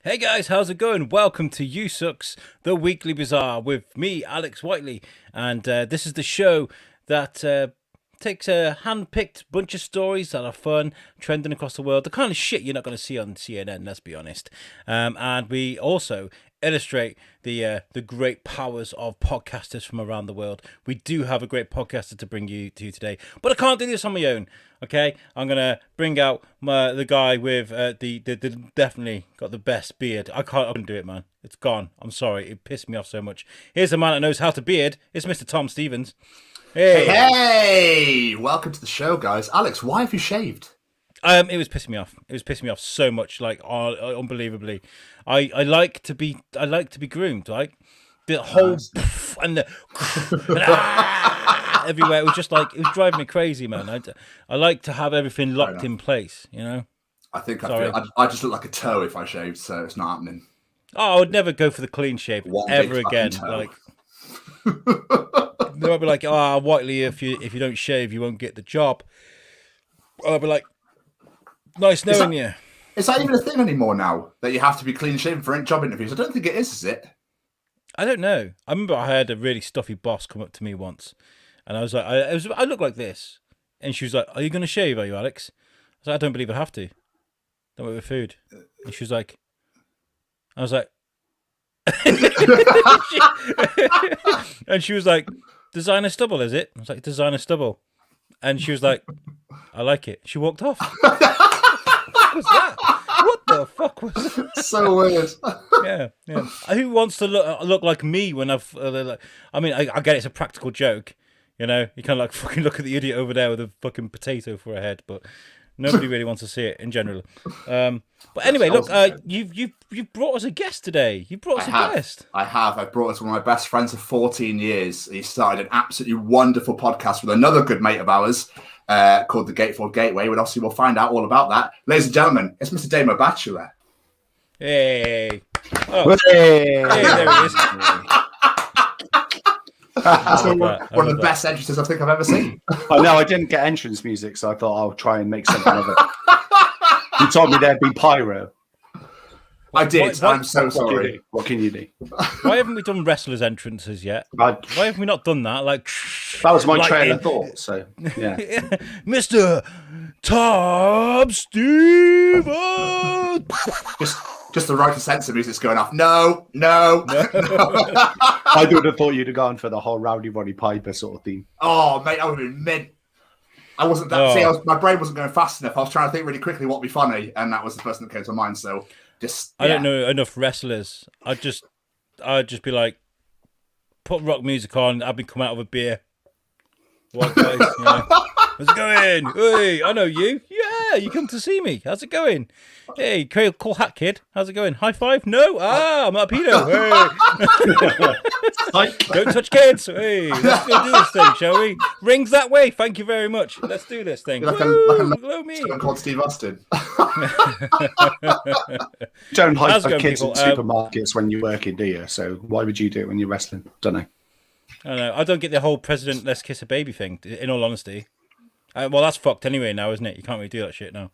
Hey guys, how's it going? Welcome to USUK's The Weekly Bazaar with me, Alex Whiteley. And this is the show that takes a hand-picked bunch of stories that are fun, trending across the world. The kind of shit you're not going to see on CNN, let's be honest. And we also illustrate the great powers of podcasters from around the world. We do have a great podcaster to bring you to today, but I can't do this on my own. Okay, I'm gonna bring out the guy with the definitely got the best beard. I couldn't do it, man. It's gone. I'm sorry. It pissed me off so much. Here's the man that knows how to beard. It's Mr. Tom Stevens. Hey, welcome to the show, guys. Alex, why have you shaved? It was pissing me off. It was pissing me off so much, like unbelievably. I like to be groomed, like the whole and the everywhere. It was just like it was driving me crazy, man. I like to have everything locked in place, you know. I think I just look like a toe if I shaved, so it's not happening. Oh, I would never go for the clean shave ever again. Like they might be like, "Oh, Whiteley, if you don't shave, you won't get the job." I'll be like, "Nice knowing you." Is that even a thing anymore now that you have to be clean shaven for job interviews? I don't think it is it? I don't know. I remember I had a really stuffy boss come up to me once, and I was like, I look like this, and she was like, "Are you going to shave? Are you, Alex?" I was like, "I don't believe I have to. Don't work with food." And she was like, I was like, and she was like, "Designer stubble, is it?" I was like, "Designer stubble," and she was like, "I like it." She walked off. What was that? What the fuck was that? So weird. Yeah. Who wants to look like me when I've? I mean, I get it's a practical joke, you know. You kind of like fucking look at the idiot over there with a fucking potato for a head, but nobody really wants to see it in general. But anyway, look, you've brought us a guest today. You brought us a guest. I have. I brought us one of my best friends of 14 years. He started an absolutely wonderful podcast with another good mate of ours. Called the Gatefold Gateway, and obviously we'll find out all about that. Ladies and gentlemen, it's Mr. Damo Bachelor. Hey. Oh. Hey, there he is. One of the best entrances I think I've ever seen. I know, I didn't get entrance music, so I thought I'll try and make something of it. You told me there'd be pyro. I did. I'm so sorry. What can you do? Why haven't we done wrestlers' entrances yet? Why haven't we not done that? Like that was my train of thought. So yeah, Mr. Tom Stevens. Just the right sense of music's going off. No. I would have thought you'd have gone for the whole Rowdy Roddy Piper sort of theme. Oh, mate, I would have been mint. I wasn't that. See, my brain wasn't going fast enough. I was trying to think really quickly what would be funny, and that was the first thing that came to mind. So. I don't know enough wrestlers. I'd just be like, put rock music on. I'd be coming out of a beer. What guys? You know, how's it going? Hey, I know you. Yeah, you come to see me. How's it going? Hey, cool hat kid. How's it going? High five? No. I'm not a pedo. Hey. Don't touch kids. Hey, let's go do this thing, shall we? Rings that way. Thank you very much. Let's do this thing. Hello, me. Called Steve Austin. Don't hide kids in supermarkets when you're working, do you? So why would you do it when you're wrestling? Don't know. I don't know. I don't get the whole president let's kiss a baby thing, in all honesty. Well, that's fucked anyway now, isn't it? You can't really do that shit now.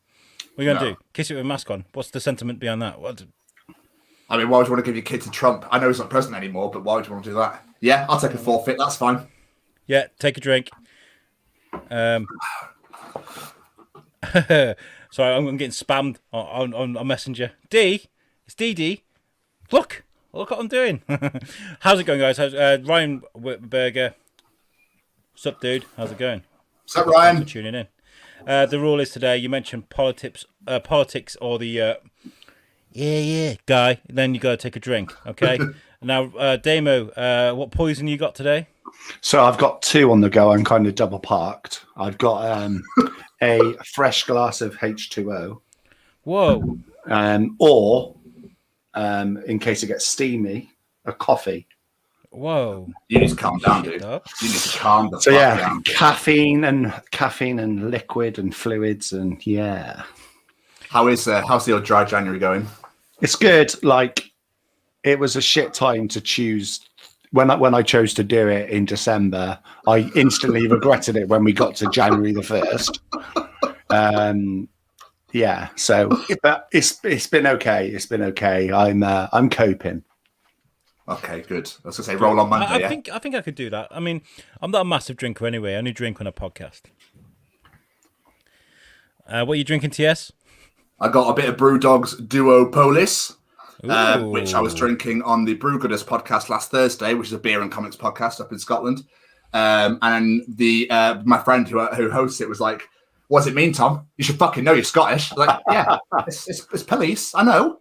What are you going to do? Kiss it with a mask on? What's the sentiment behind that? I mean, why would you want to give your kid to Trump? I know he's not president anymore, but why would you want to do that? Yeah, I'll take a forfeit. That's fine. Yeah, take a drink. Sorry, I'm getting spammed on Messenger. It's DD. Look what I'm doing. How's it going, guys? Ryan Whitberger. What's up, dude? How's it going? What's up, Ryan? Thanks for tuning in. The rule is today, you mentioned politics or the guy, then you got to take a drink, okay? Now, Damo, what poison you got today? So I've got two on the go. I'm kind of double parked. I've got a fresh glass of H2O. Whoa. Or, in case it gets steamy, a coffee. Whoa. You need to calm down, dude. You need to calm the fuck down. Caffeine and liquid and fluids and yeah. How's the old dry January going? It's good. Like, it was a shit time to choose. When I chose to do it in December, I instantly regretted it when we got to January the 1st. Yeah, so but it's been okay. It's been okay. I'm coping. Okay, good. I was gonna say roll on Monday. I think I could do that. I mean, I'm not a massive drinker anyway. I only drink on a podcast. What are you drinking, TS? I got a bit of Brewdog's Duo Polis, Ooh. which I was drinking on the Brew Gooders podcast last Thursday, which is a beer and comics podcast up in Scotland. And the my friend who hosts it was like, "What does it mean, Tom? You should fucking know you're Scottish." I was like, yeah, it's police. I know.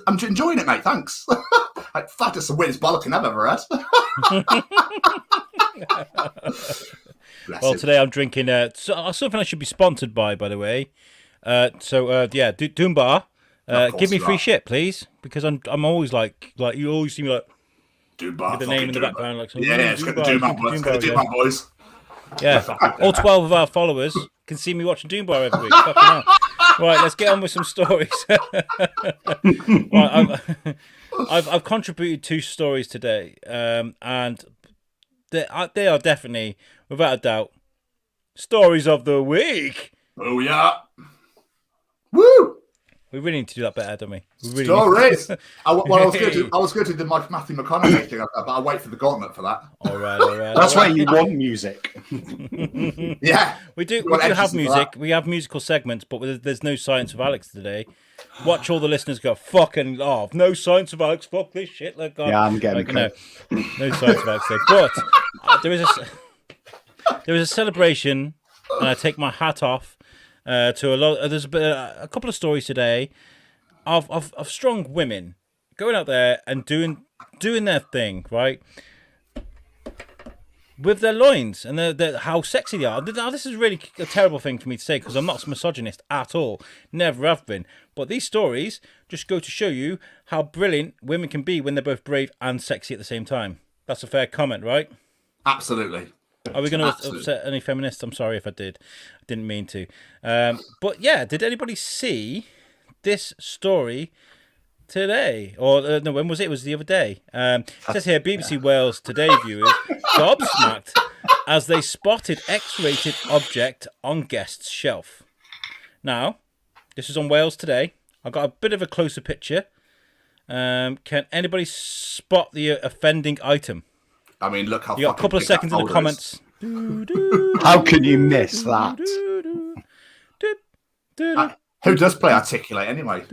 I'm enjoying it, mate. Thanks. Like, fuck, it's the weirdest bollocking I've ever had. Well, today I'm drinking something I should be sponsored by the way. Doombar. Give me free shit, please, because I'm always like you always see me like Doombar, with the name in the background, like it's got the Doombar boys. Yeah, all 12 of our followers can see me watching Doombar every week. Fucking hell. Right, let's get on with some stories. Right, I've contributed 2 stories today, and they are definitely, without a doubt, stories of the week. Oh yeah, woo! We really need to do that better, don't we? Stories. I was going to do the Matthew McConaughey thing, but I'll wait for the Gauntlet for that. All right. That's why you want music. Yeah, we do have music. We have musical segments, but there's no Science of Alex today. Watch all the listeners go fucking off. No Science of Alex. Fuck this shit. Like, God. Yeah, I'm getting no Science of Alex today. But there is a celebration, and I take my hat off to a lot. There's a couple of stories today of strong women going out there and doing their thing, right? With their loins and how sexy they are. Now, this is really a terrible thing for me to say because I'm not a misogynist at all. Never have been. But these stories just go to show you how brilliant women can be when they're both brave and sexy at the same time. That's a fair comment, right? Absolutely. Are we going to upset any feminists? I'm sorry if I did. I didn't mean to. But yeah, did anybody see this story today? Or no, when was it? It was the other day. It says here, BBC Wales Today viewers gobsmacked as they spotted X-rated object on guest's shelf. Now, this is on Wales Today. I've got a bit of a closer picture. Can anybody spot the offending item? I mean, look how you got a couple of seconds in the comments. How can you miss that? Who does play Articulate anyway?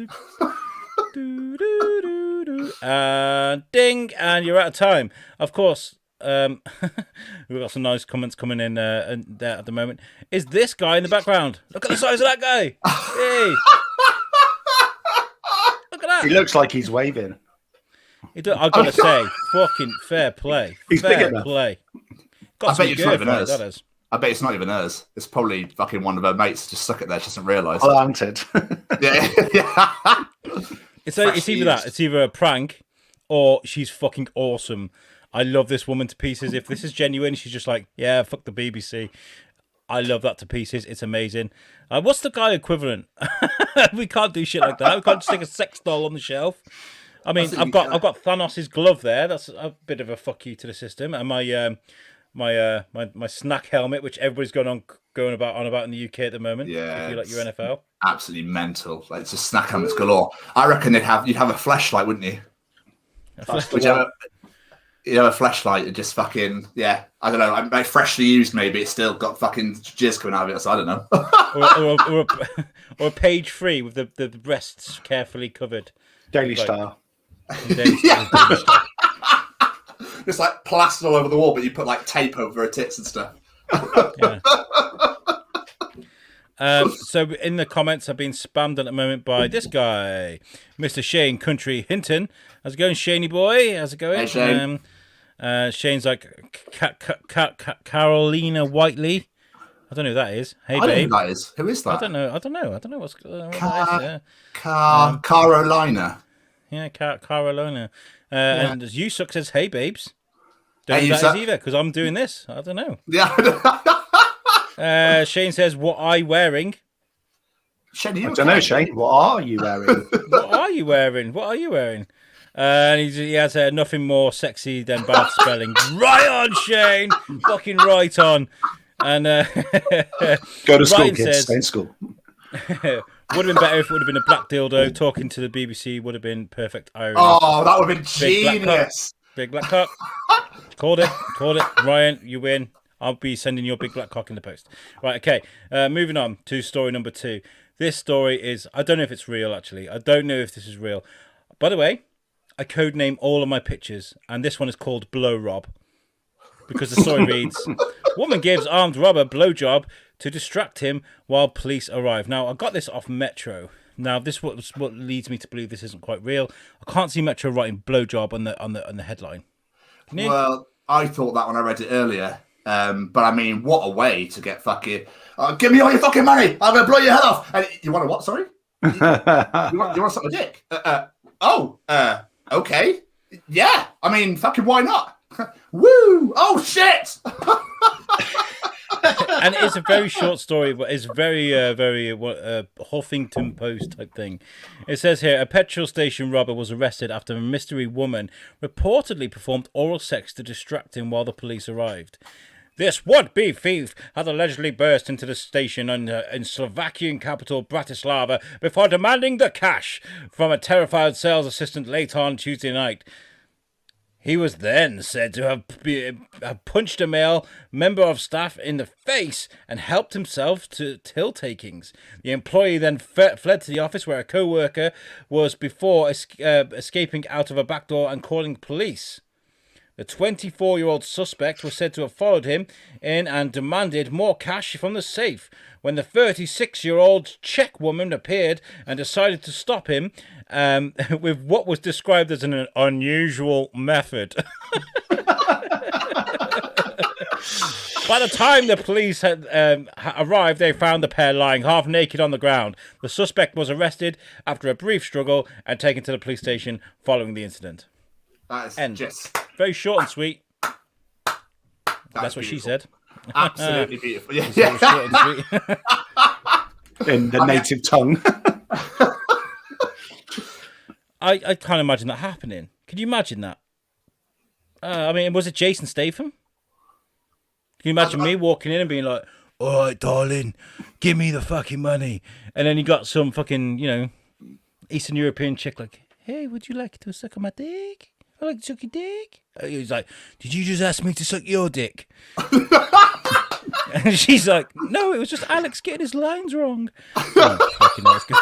Ding, and you're out of time. Of course, we've got some nice comments coming in there at the moment. Is this guy in the background? Look at the size of that guy. Hey. Look at that. He looks like he's waving. I've got to say, fucking fair play. He's fair play. I bet it's not even hers. I bet it's not even hers. It's probably fucking one of her mates just stuck it there. She doesn't realise. Planted. Yeah. It's either that. It's either a prank or she's fucking awesome. I love this woman to pieces. If this is genuine, she's just like, yeah, fuck the BBC. I love that to pieces. It's amazing. What's the guy equivalent? We can't do shit like that. We can't stick a sex doll on the shelf. I mean, I've got Thanos' glove there. That's a bit of a fuck you to the system. And my snack helmet, which everybody's going on about in the UK at the moment. Yeah, if you like your NFL. Absolutely mental. Like, it's just snack helmets galore. I reckon you'd have a fleshlight, wouldn't you? You have a flashlight and just fucking, yeah, I don't know, like freshly used maybe, it's still got fucking jizz coming out of it, so I don't know. or a page 3 with the breasts carefully covered. Daily Star. Yeah. It's like plastered all over the wall, but you put like tape over her tits and stuff. Yeah. So in the comments, I've been spammed at the moment by this guy, Mr. Shane Country Hinton. How's it going, Shaney boy? How's it going? Hey, Shane. Shane's like Carolina Whiteley. I don't know who that is. Hey, I babe. don't know who that is. Who is that? I don't know what's what that is. Carolina. Yeah, Carolina. And USUK says, "Hey, babes." Don't know Hey, who that is either, because I'm doing this. I don't know. Yeah. Shane says, "What are you wearing?" Shane, I don't know, Shane. What are you wearing? What are you wearing? What are you wearing? And he has nothing more sexy than bad spelling. Right on, Shane. Fucking right on. And Go to school, Ryan kids. says, Stay in school. Would have been better if it would have been a black dildo talking to the BBC. Would have been perfect irony. Oh, that would have been Big genius. Big black cock. Called it. Ryan, you win. I'll be sending your big black cock in the post. Right, okay. Moving on to story number 2. This story is, I don't know if it's real, actually. I don't know if this is real. By the way, I codename all of my pictures, and this one is called Blow Rob. Because the story reads, woman gives armed robber blowjob to distract him while police arrive. Now, I got this off Metro. Now, this was what leads me to believe this isn't quite real. I can't see Metro writing blowjob on the headline. Can you? Well, I thought that when I read it earlier. But I mean, what a way to get fucking... give me all your fucking money. I'm going to blow your head off. And you want to what, sorry? you want to suck my dick? Okay. Yeah. I mean, fucking why not? Woo! Oh, shit! And it's a very short story, but it's very Huffington Post type thing. It says here, a petrol station robber was arrested after a mystery woman reportedly performed oral sex to distract him while the police arrived. This would-be thief had allegedly burst into the station in Slovakian capital Bratislava before demanding the cash from a terrified sales assistant late on Tuesday night. He was then said to have punched a male member of staff in the face and helped himself to till takings. The employee then fled to the office where a co-worker was before escaping out of a back door and calling police. The 24-year-old suspect was said to have followed him in and demanded more cash from the safe. When the 36-year-old Czech woman appeared and decided to stop him with what was described as an unusual method. By the time the police had arrived, they found the pair lying half naked on the ground. The suspect was arrested after a brief struggle and taken to the police station following the incident. That is End. just... Very short and sweet. That's what she said. Absolutely beautiful. Yeah. Very short and sweet. In the native tongue. I can't imagine that happening. Can you imagine that? I mean, was it Jason Statham? Can you imagine me walking in and being like, all right, darling, give me the fucking money. And then you got some fucking, Eastern European chick like, hey, would you like to suck on my dick? I like to suck your dick. He's like, did you just ask me to suck your dick? And she's like, no, it was just Alex getting his lines wrong. Oh, fucking hell, that's good.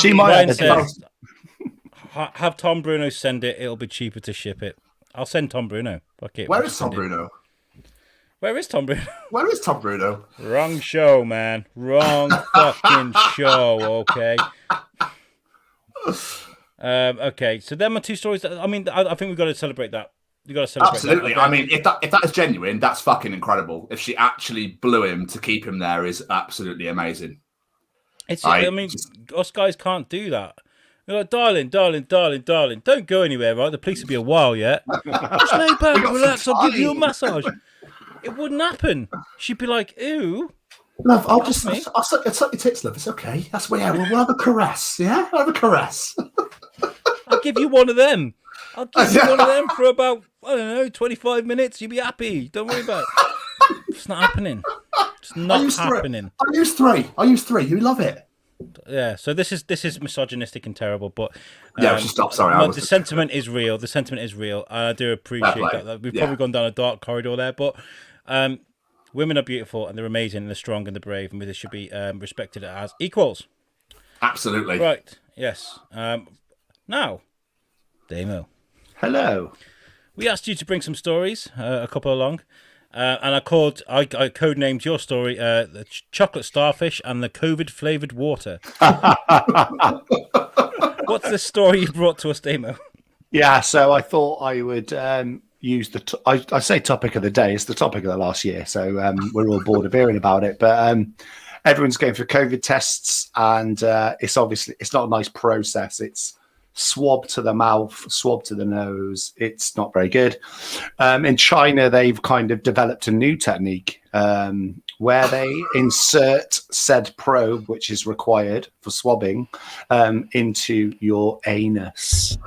She might have Tom Bruno send it. It'll be cheaper to ship it. I'll send Tom Bruno. Fuck it. Where is Tom Bruno? Where is Tom Bruno? Where is Tom Bruno? Wrong show, man. Wrong fucking show. Okay. Okay. So there are 2 stories. I mean, I think we've got to celebrate that. You got to celebrate. Absolutely. That. I mean, if that is genuine, that's fucking incredible. If she actually blew him to keep him there, is absolutely amazing. I mean, us guys can't do that. You're like, darling, don't go anywhere, right? The police will be a while yet. Just lay back, relax, I'll give you a massage. It wouldn't happen. She'd be like, ew. Love, I'll suck your tits, love. It's okay. That's where we'll have a caress, yeah? We'll have a caress. I'll give you one of them. I'll give you one of them for about, 25 minutes. You'll be happy. Don't worry about it. It's not happening. It's not happening. I use 3. You love it. Yeah, so this is misogynistic and terrible, but just stop. Sorry, the sentiment is real. The sentiment is real, and I do appreciate that. We've probably gone down a dark corridor there, but women are beautiful and they're amazing and they're strong and they're brave, and they should be respected as equals. Absolutely. Right. Yes. Now, Damo. Hello. We asked you to bring some stories, a couple along. And I codenamed your story the chocolate starfish and the COVID-flavoured water. What's the story you brought to us, Damo? Yeah, so I thought I would use I say topic of the day. It's the topic of the last year, so we're all bored of hearing about it. But everyone's going for COVID tests, and it's not a nice process. It's swab to the mouth, swab to the nose. It's not very good. In China, they've kind of developed a new technique where they insert said probe, which is required for swabbing, into your anus.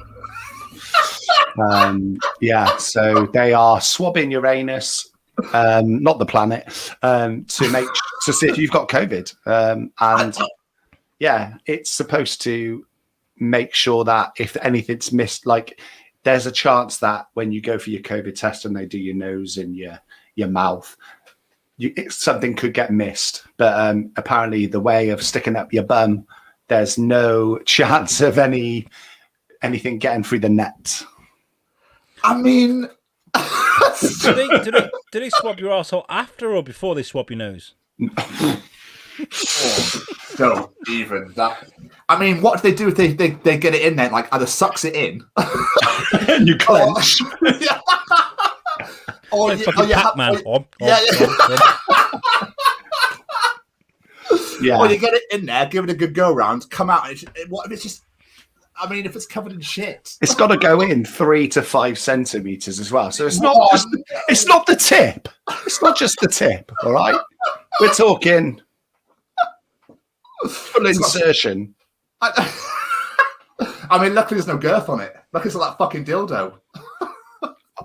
So they are swabbing your anus, not the planet, to see if you've got COVID. And yeah, it's supposed to make sure that if anything's missed, like there's a chance that when you go for your COVID test and they do your nose and your mouth, something could get missed. But apparently the way of sticking up your bum, there's no chance of anything getting through the net. I mean, do they swab your arsehole after or before they swab your nose? Don't even that. I mean, what do they do if they get it in there? Like either sucks it in, and you clench, or like fucking Pac-Man. Yeah. Or you get it in there, give it a good go round, come out. What if it's just? I mean, if it's covered in shit, it's got to go in 3 to 5 centimeters as well. So it's not just, it's not the tip. It's not just the tip. All right, we're talking full insertion. I mean, luckily there's no girth on it. Luckily it's like that fucking dildo.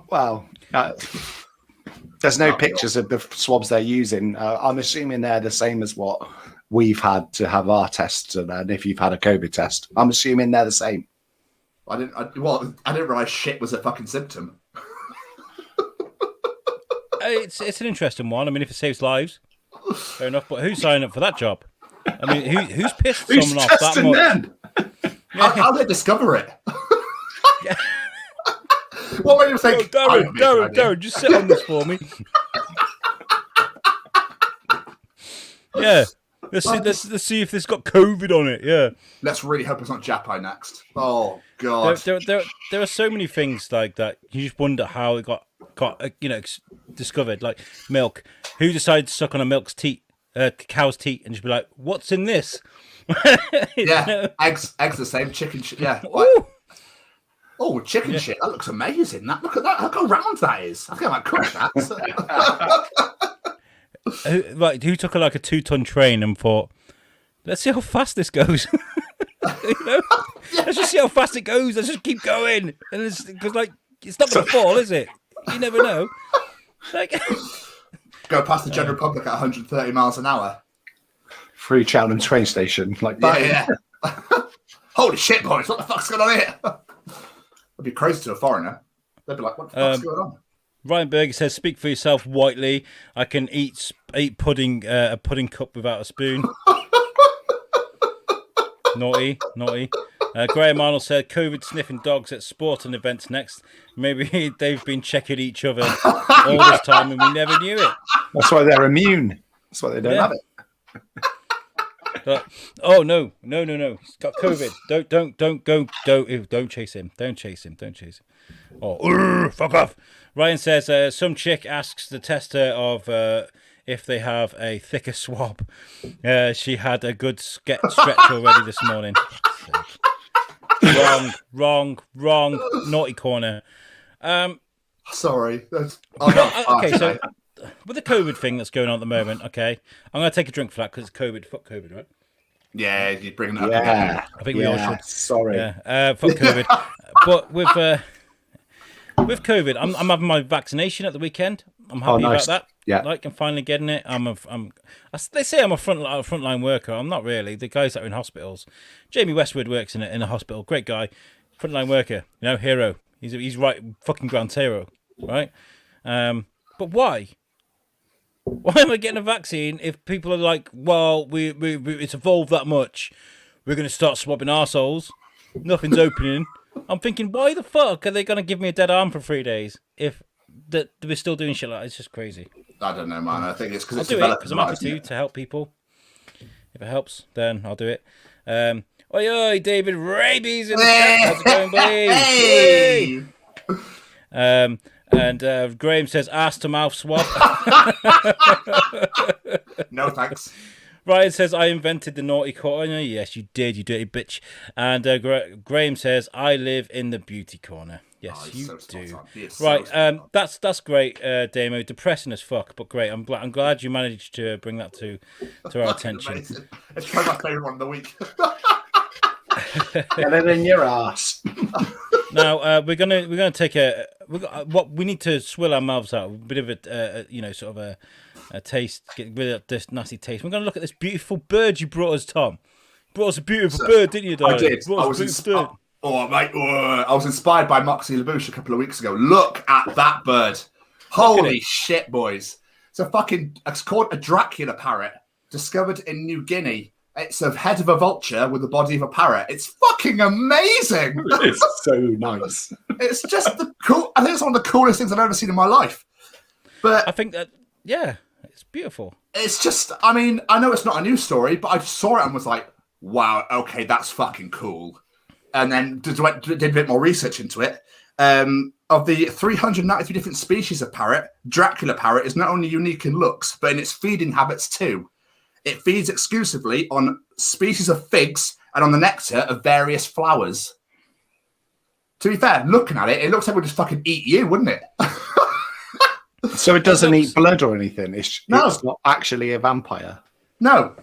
Well, there's no pictures of the swabs they're using. I'm assuming they're the same as what we've had to have our tests, and if you've had a COVID test, I'm assuming they're the same. I didn't realize shit was a fucking symptom. It's an interesting one. I mean, if it saves lives, fair enough. But who's signing up for that job? I mean, who's pissed someone off that much? Them? How did they discover it? What made you think? Darren, just sit on this for me. Yeah. Let's see if this got COVID on it. Yeah. Let's really hope it's not Japai next. Oh God. There are so many things like that. You just wonder how it got discovered. Like milk. Who decided to suck on a cow's teat and just be like, "What's in this?" Yeah. Eggs the same. Chicken shit. Yeah. Oh, chicken shit. That looks amazing. Look at that. Look how round that is. I think I might cook that. Who took a 2-ton train and thought, let's see how fast this goes. Let's just see how fast it goes. Let's just keep going. And because it's not going to fall, is it? You never know. Go past the general public at 130 miles an hour. Through Cheltenham train station, like that. Yeah. Holy shit, boys! What the fuck's going on here? It'd be crazy to a foreigner. They'd be like, "What the fuck's going on?" Ryan Berger says, "Speak for yourself, Whiteley. I can eat pudding, a pudding cup without a spoon." Naughty. Graham Arnold said, "COVID sniffing dogs at sporting events next. Maybe they've been checking each other all this time and we never knew it." That's why they're immune. That's why they don't have it. But, oh no! He's got COVID. Don't chase him. Don't chase him. Oh, fuck off. Ryan says, some chick asks the tester of if they have a thicker swab. She had a good stretch already this morning. Wrong. Naughty corner. Sorry. Okay, so with the COVID thing that's going on at the moment, okay, I'm going to take a drink for that because it's COVID. Fuck COVID, right? Yeah, you bring that up. Yeah. I think we all should. Sorry. Yeah, fuck COVID. But with COVID, I'm having my vaccination at the weekend. I'm happy about that. Yeah, I'm finally getting it. They say I'm a frontline worker. I'm not really. The guys that are in hospitals. Jamie Westwood works in a hospital. Great guy, frontline worker. Hero. He's right, fucking ground hero, right? But why? Why am I getting a vaccine if people are like, well, we it's evolved that much, we're going to start swabbing arseholes, nothing's opening. I'm thinking, why the fuck are they going to give me a dead arm for 3 days if we're still doing shit like that? It's just crazy. I don't know, man. I think it's because I'll do it because I'm happy to help people. If it helps, then I'll do it. Oi, David Rabies in the chat. How's it going, buddy? Hey! And Graham says, ass to mouth swab. No thanks. Ryan says, I invented the naughty corner. Yes, you did, you dirty bitch. And Graham says, I live in the beauty corner. Yes, you do. Right, that's great, Damo. Depressing as fuck, but great. I'm glad you managed to bring that to our attention. Amazing. It's probably my favourite one of the week. Get it in your ass. Now we're gonna take a we need to swill our mouths out. A bit of a taste. Get rid of this nasty taste. We're going to look at this beautiful bird you brought us, Tom. Brought us a beautiful bird, didn't you, darling? I did. I was inspired. Oh, mate. I was inspired by Moxie LaBouche a couple of weeks ago. Look at that bird. Holy shit, boys. It's called a Dracula parrot, discovered in New Guinea. It's the head of a vulture with the body of a parrot. It's fucking amazing. It's so nice. It's just I think it's one of the coolest things I've ever seen in my life. But I think that, yeah, it's beautiful. It's just, I mean, I know it's not a news story, but I just saw it and was like, wow, okay, that's fucking cool. And then did a bit more research into it. Of the 393 different species of parrot, Dracula parrot is not only unique in looks, but in its feeding habits too. It feeds exclusively on species of figs and on the nectar of various flowers. To be fair, looking at it, it looks like it would just fucking eat you, wouldn't it? So it doesn't eat blood or anything? It's not actually a vampire? No.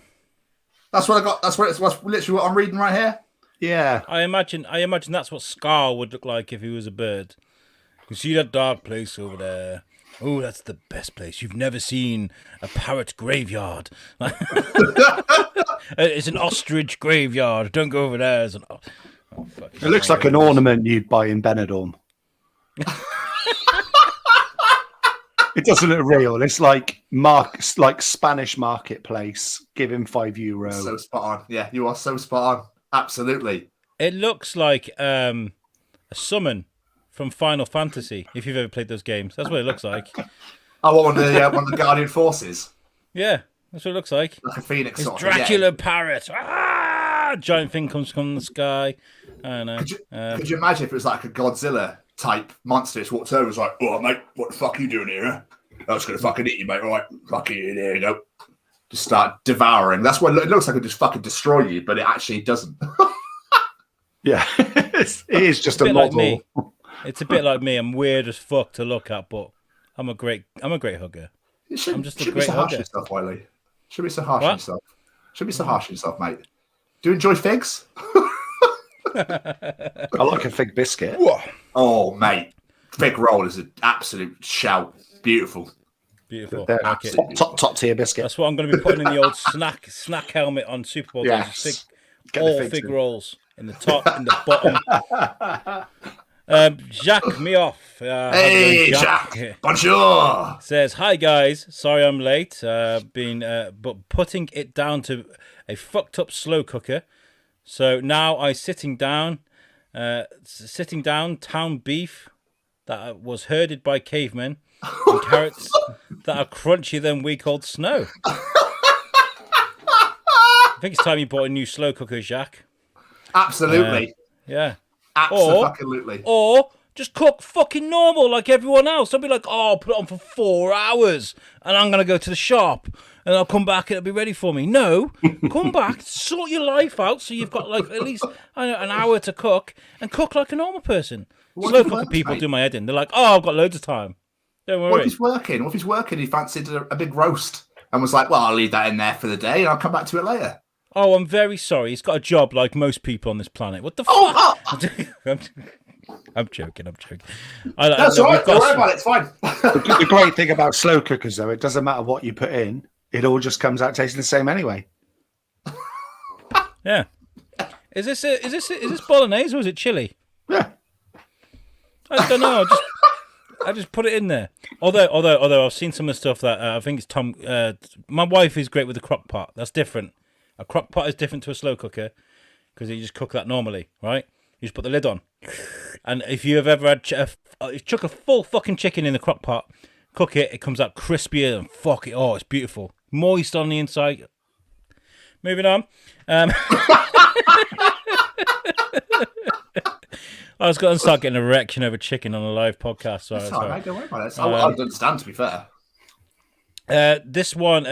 That's what I got. That's literally what I'm reading right here. Yeah. I imagine that's what Scar would look like if he was a bird. You see that dark place over there? Oh, that's the best place. You've never seen a parrot graveyard. It's an ostrich graveyard. Don't go over there. It looks like an ornament you'd buy in Benidorm. It doesn't look real. It's like Spanish marketplace. Give him €5. So spot on. Yeah, you are so spot on. Absolutely. It looks like a summon from Final Fantasy, if you've ever played those games. That's what it looks like. Oh, one of the Guardian Forces? Yeah, that's what it looks like. Like a phoenix. It's sort Dracula parrot. Ah! Giant thing comes from the sky. I don't know. Could you imagine if it was like a Godzilla type monster? It's walked over and was like, oh, mate, what the fuck are you doing here? I was going to fucking eat you, mate. All right, fucking, there you go. Just start devouring. That's what it looks like. It just fucking destroy you, but it actually doesn't. Yeah, it is just a model. Like me. It's a bit like me. I'm weird as fuck to look at, but I'm a great hugger. I'm just a great hugger. Yourself, Wiley. Should be so harsh on yourself. Should be so harsh on yourself, mate. Do you enjoy figs? I like a fig biscuit. Oh, mate, fig roll is an absolute shout. Beautiful. Top tier biscuit. That's what I'm going to be putting in the old snack helmet on Super Bowl. Yes. All fig rolls in the top, in the bottom. Jacques me off. Hey, Jacques. Bonjour. Says, hi guys. Sorry I'm late. But putting it down to a fucked up slow cooker. So now I sitting down town beef that was herded by cavemen and carrots that are crunchier than week old snow. I think it's time you bought a new slow cooker, Jacques. Absolutely. Yeah. Absolutely. Or just cook fucking normal like everyone else. Don't be like, oh, I'll put it on for 4 hours and I'm going to go to the shop and I'll come back and it'll be ready for me. No, come back, sort your life out so you've got like at least an hour to cook and cook like a normal person. Slow cooker people do my head in. They're like, oh, I've got loads of time. Don't worry. What if he's working? He fancied a big roast and was like, well, I'll leave that in there for the day and I'll come back to it later. Oh, I'm very sorry. He's got a job like most people on this planet. What the fuck? I'm joking. That's all right. Don't worry about it. It's fine. The great thing about slow cookers, though, it doesn't matter what you put in. It all just comes out tasting the same anyway. Yeah. Is this bolognese or is it chili? Yeah. I don't know. I just put it in there. Although I've seen some of the stuff that I think it's Tom. My wife is great with the crock pot. That's different. A crock pot is different to a slow cooker because you just cook that normally, right? You just put the lid on. And if you have ever had chuck a full fucking chicken in the crock pot, cook it, it comes out crispier and fuck it. Oh, it's beautiful. Moist on the inside. Moving on. I was going to start getting an erection over chicken on a live podcast. Sorry. Mate, don't worry about it. I don't understand, to be fair. This one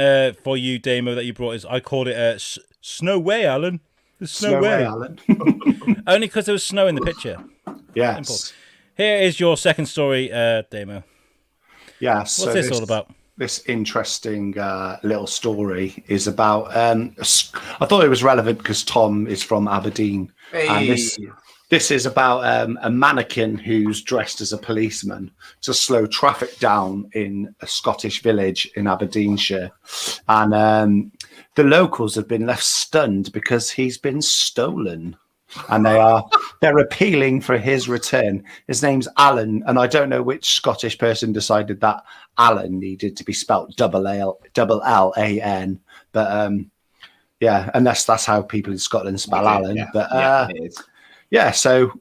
for you, Damo, that you brought is, I called it Snow Way, Alan. Snow Way, Alan. Only because there was snow in the picture. Yes. Simple. Here is your second story, Damo. Yes. What's this all about? This interesting little story is about. I thought it was relevant because Tom is from Aberdeen, and this This is about a mannequin who's dressed as a policeman to slow traffic down in a Scottish village in Aberdeenshire. And the locals have been left stunned because he's been stolen. And they're appealing for his return. His name's Alan, and I don't know which Scottish person decided that Alan needed to be spelt L-A-N. But yeah, unless that's how people in Scotland spell Alan. Yeah, but it is. yeah, so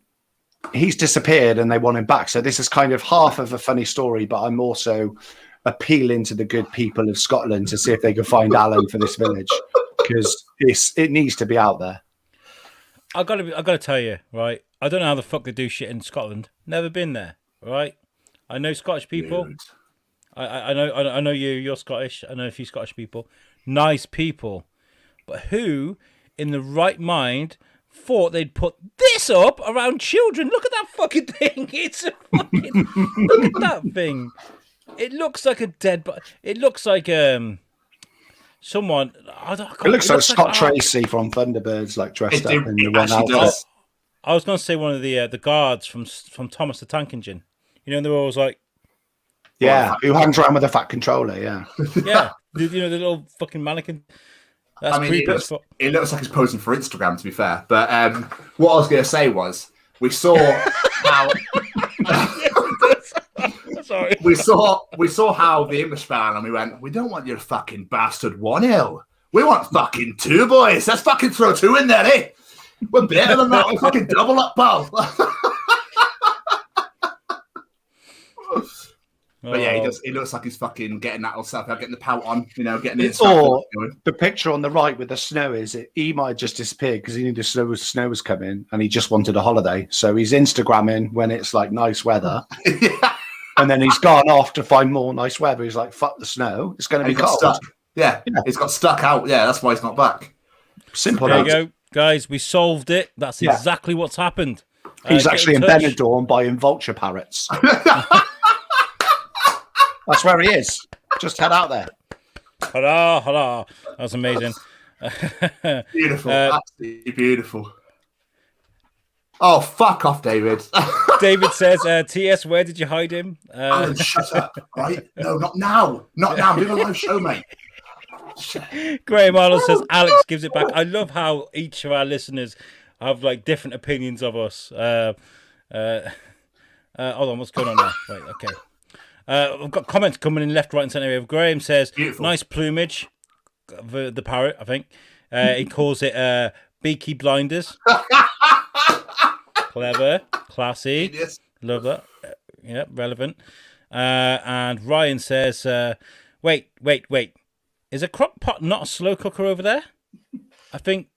he's disappeared and they want him back. So this is kind of half of a funny story, but I'm also appealing to the good people of Scotland to see if they can find Alan for this village, because it needs to be out there. I gotta tell you, right? I don't know how the fuck they do shit in Scotland. Never been there, right? I know Scottish people. Dude. I know you're Scottish. I know a few Scottish people. Nice people. But who, in the right mind, thought they'd put this up around children? Look at that fucking thing. It's a fucking... Look at that thing. It looks like a dead... It looks like someone... It looks like Scott Tracy from Thunderbirds, like dressed up in the one outfit. I was going to say one of the guards from Thomas the Tank Engine. You know, they're always like... Yeah, who hangs around with a fat controller, yeah. Yeah, you know, the little fucking mannequin. That's it looks like he's posing for Instagram, to be fair. But what I was going to say was, we saw how... Sorry. We saw how the English fan, and we went, we don't want your fucking bastard 1-0. We want fucking 2, boys. Let's fucking throw 2 in there, eh? We're better than that. We're fucking double up, pal. But yeah, he looks like he's fucking getting that himself out, getting the pout on, you know, getting it. Or the picture on the right with the snow he might have just disappeared because he knew the snow was coming and he just wanted a holiday. So he's Instagramming when it's like nice weather. Yeah. And then he's gone off to find more nice weather. He's like, fuck the snow. It's going to be cold. Stuck. Yeah, he's got stuck out. Yeah, that's why he's not back. Simple. There you go, guys. We solved it. That's exactly what's happened. He's actually in Benidorm buying vulture parrots. That's where he is. Just head out there. Hurrah. That was amazing. Beautiful. Absolutely beautiful. Oh, fuck off, David. David says, TS, where did you hide him? Alan, shut up, right? No, not now. Not now. I'm doing a live show, mate. Graham Arnold says, Alex gives it back. I love how each of our listeners have like different opinions of us. Hold on, what's going on now? Right, okay. We've got comments coming in left, right, and centre. Graham says, beautiful. Nice plumage. The parrot, I think. He calls it Beaky Blinders. Clever, classy. Genius. Love that. Yeah, relevant. And Ryan says, wait. Is a crock pot not a slow cooker over there? I think.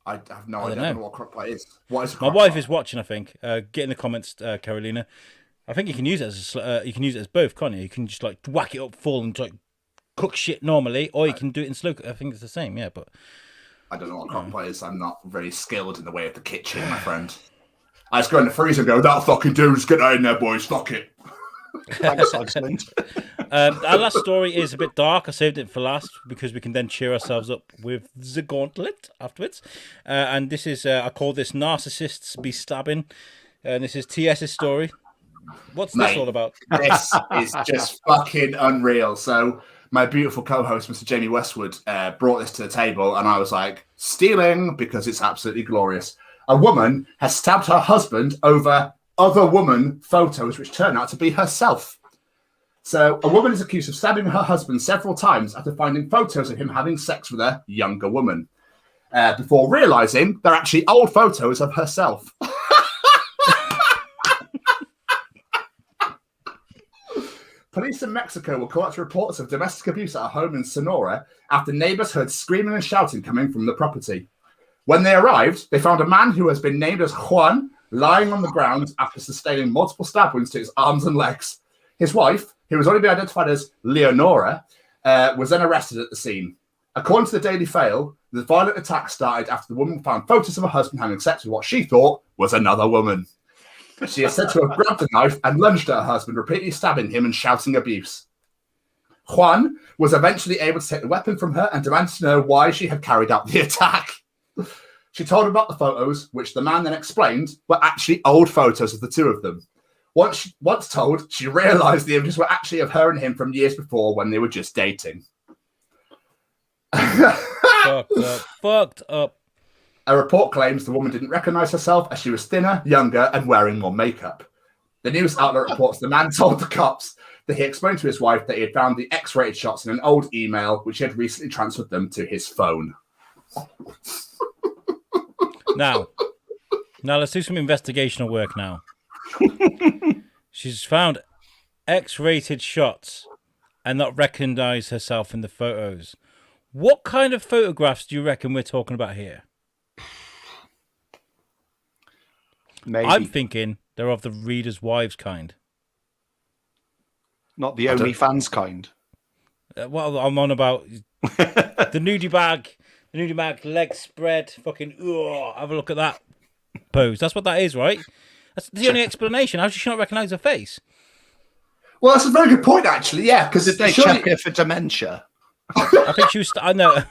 I have no idea. I don't know what crock pot is. What is a My crock wife pot? is watching, I think. Get in the comments, Carolina. I think you can use it you can use it as both, can't you? You can just like whack it up full and like cook shit normally, or you can do it in slow. I think it's the same, yeah. But I don't know what crock pot is. I'm not very skilled in the way of the kitchen, my friend. I just go in the freezer and go, that'll fucking do. Just get that in there, boys. Fuck it. Thanks, excellent. Our last story is a bit dark. I saved it for last because we can then cheer ourselves up with the Gauntlet afterwards. And this is, I call this Narcissists Be Stabbing. And this is TS's story. What's this all about? This is just fucking unreal. So my beautiful co-host, Mr. Jamie Westwood, brought this to the table, and I was like, stealing, because it's absolutely glorious. A woman has stabbed her husband over other woman photos, which turn out to be herself. So a woman is accused of stabbing her husband several times after finding photos of him having sex with a younger woman, before realizing they're actually old photos of herself. Police in Mexico will collect reports of domestic abuse at a home in Sonora after neighbors heard screaming and shouting coming from the property. When they arrived, they found a man who has been named as Juan lying on the ground after sustaining multiple stab wounds to his arms and legs. His wife, who has only been identified as Leonora, was then arrested at the scene. According to the Daily Fail, the violent attack started after the woman found photos of her husband having sex with what she thought was another woman. She is said to have grabbed a knife and lunged at her husband, repeatedly stabbing him and shouting abuse. Juan was eventually able to take the weapon from her and demanded to know why she had carried out the attack. She told him about the photos, which the man then explained were actually old photos of the two of them. Once told, she realised the images were actually of her and him from years before when they were just dating. Fucked up. A report claims the woman didn't recognise herself as she was thinner, younger, and wearing more makeup. The news outlet reports the man told the cops that he explained to his wife that he had found the X-rated shots in an old email, which he had recently transferred them to his phone. Now let's do some investigational work now. She's found X-rated shots and not recognised herself in the photos. What kind of photographs do you reckon we're talking about here? Maybe. I'm thinking they're of the readers' wives kind. Not the OnlyFans kind. Well, I'm on about the nudie bag, leg spread, fucking, have a look at that pose. That's what that is, right? That's the only explanation. How does she not recognise her face? Well, that's a very good point, actually, yeah. Because Did they check her for dementia? I think she was, I know.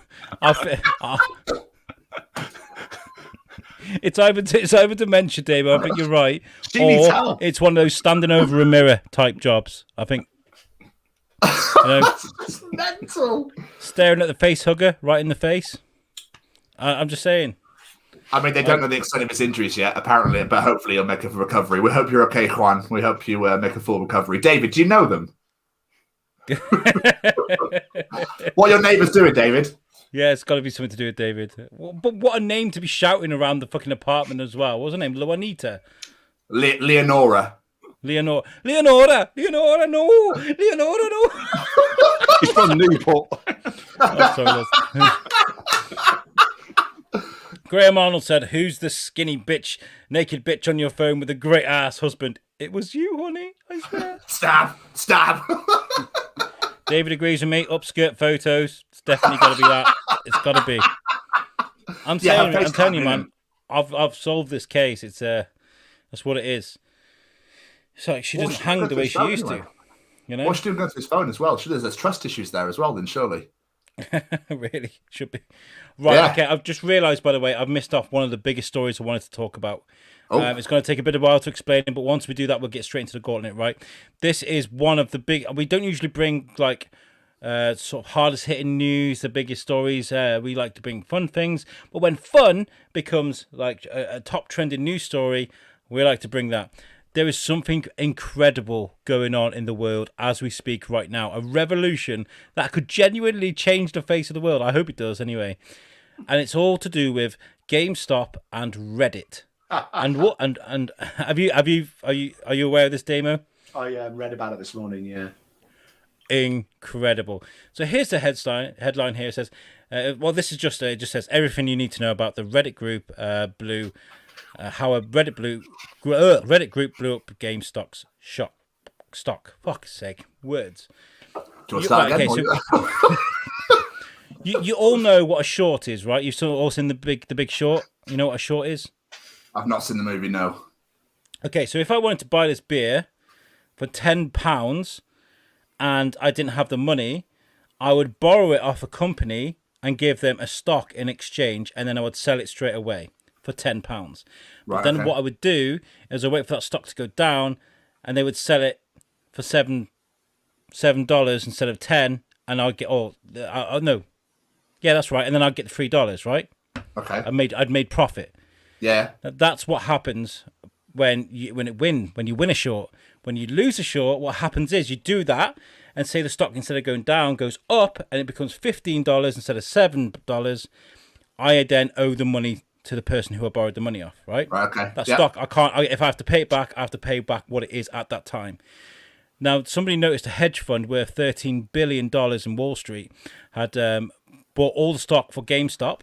It's either dementia, Dave. I think you're right. She needs help. It's one of those standing over a mirror type jobs. I think. It's mental. Staring at the face hugger right in the face. I'm just saying. I mean, they don't know the extent of his injuries yet, apparently, but hopefully he'll make a recovery. We hope you're okay, Juan. We hope you make a full recovery. David, do you know them? What are your neighbours doing, David? Yeah, it's got to be something to do with David. But what a name to be shouting around the fucking apartment as well. What was her name? Juanita? Leonora. Leonora, no! Leonora, no! He's from Newport. Oh, sorry, Graham Arnold said, "Who's the skinny bitch, naked bitch on your phone with a great ass husband?" It was you, honey. I swear. Stab. David agrees with me. Upskirt photos. It's definitely got to be that. It's got to be. I'm telling you, man. I've solved this case. It's that's what it is. It's like she doesn't hang the way she used to. You know. What's she doing going to his phone as well? There's trust issues there as well. Then surely. Really should be. Right. Yeah. Okay. I've just realised, by the way, I've missed off one of the biggest stories I wanted to talk about. Oh. It's going to take a bit of a while to explain it, but once we do that, we'll get straight into the gauntlet, right? This is one of the big... We don't usually bring, like, sort of hardest-hitting news, the biggest stories. We like to bring fun things. But when fun becomes, like, a top trending news story, we like to bring that. There is something incredible going on in the world as we speak right now. A revolution that could genuinely change the face of the world. I hope it does, anyway. And it's all to do with GameStop and Reddit. And what? And are you aware of this, Damo? I read about it this morning. Yeah, incredible. So here's the headline. Here it says, "Well, this is just it just says everything you need to know about the Reddit group blew, how a Reddit group blew up GameStop's stock. Fuck's sake, words. Do you want to start again? So, you all know what a short is, right? You've all seen the Big Short. You know what a short is? I've not seen the movie, no. Okay, so if I wanted to buy this beer for £10 and I didn't have the money, I would borrow it off a company and give them a stock in exchange, and then I would sell it straight away for £10. But then what I would do is I'd wait for that stock to go down, and they would sell it for $7 instead of $10, and I'd get no. Yeah, that's right. And then I'd get the $3, right? Okay. I'd made profit. Yeah. That's what happens when you win a short. When you lose a short, what happens is you do that, and say the stock, instead of going down, goes up, and it becomes $15 instead of $7. I then owe the money to the person who I borrowed the money off, right? Right, okay. That stock, if I have to pay it back, I have to pay back what it is at that time. Now, somebody noticed a hedge fund worth $13 billion in Wall Street had bought all the stock for GameStop,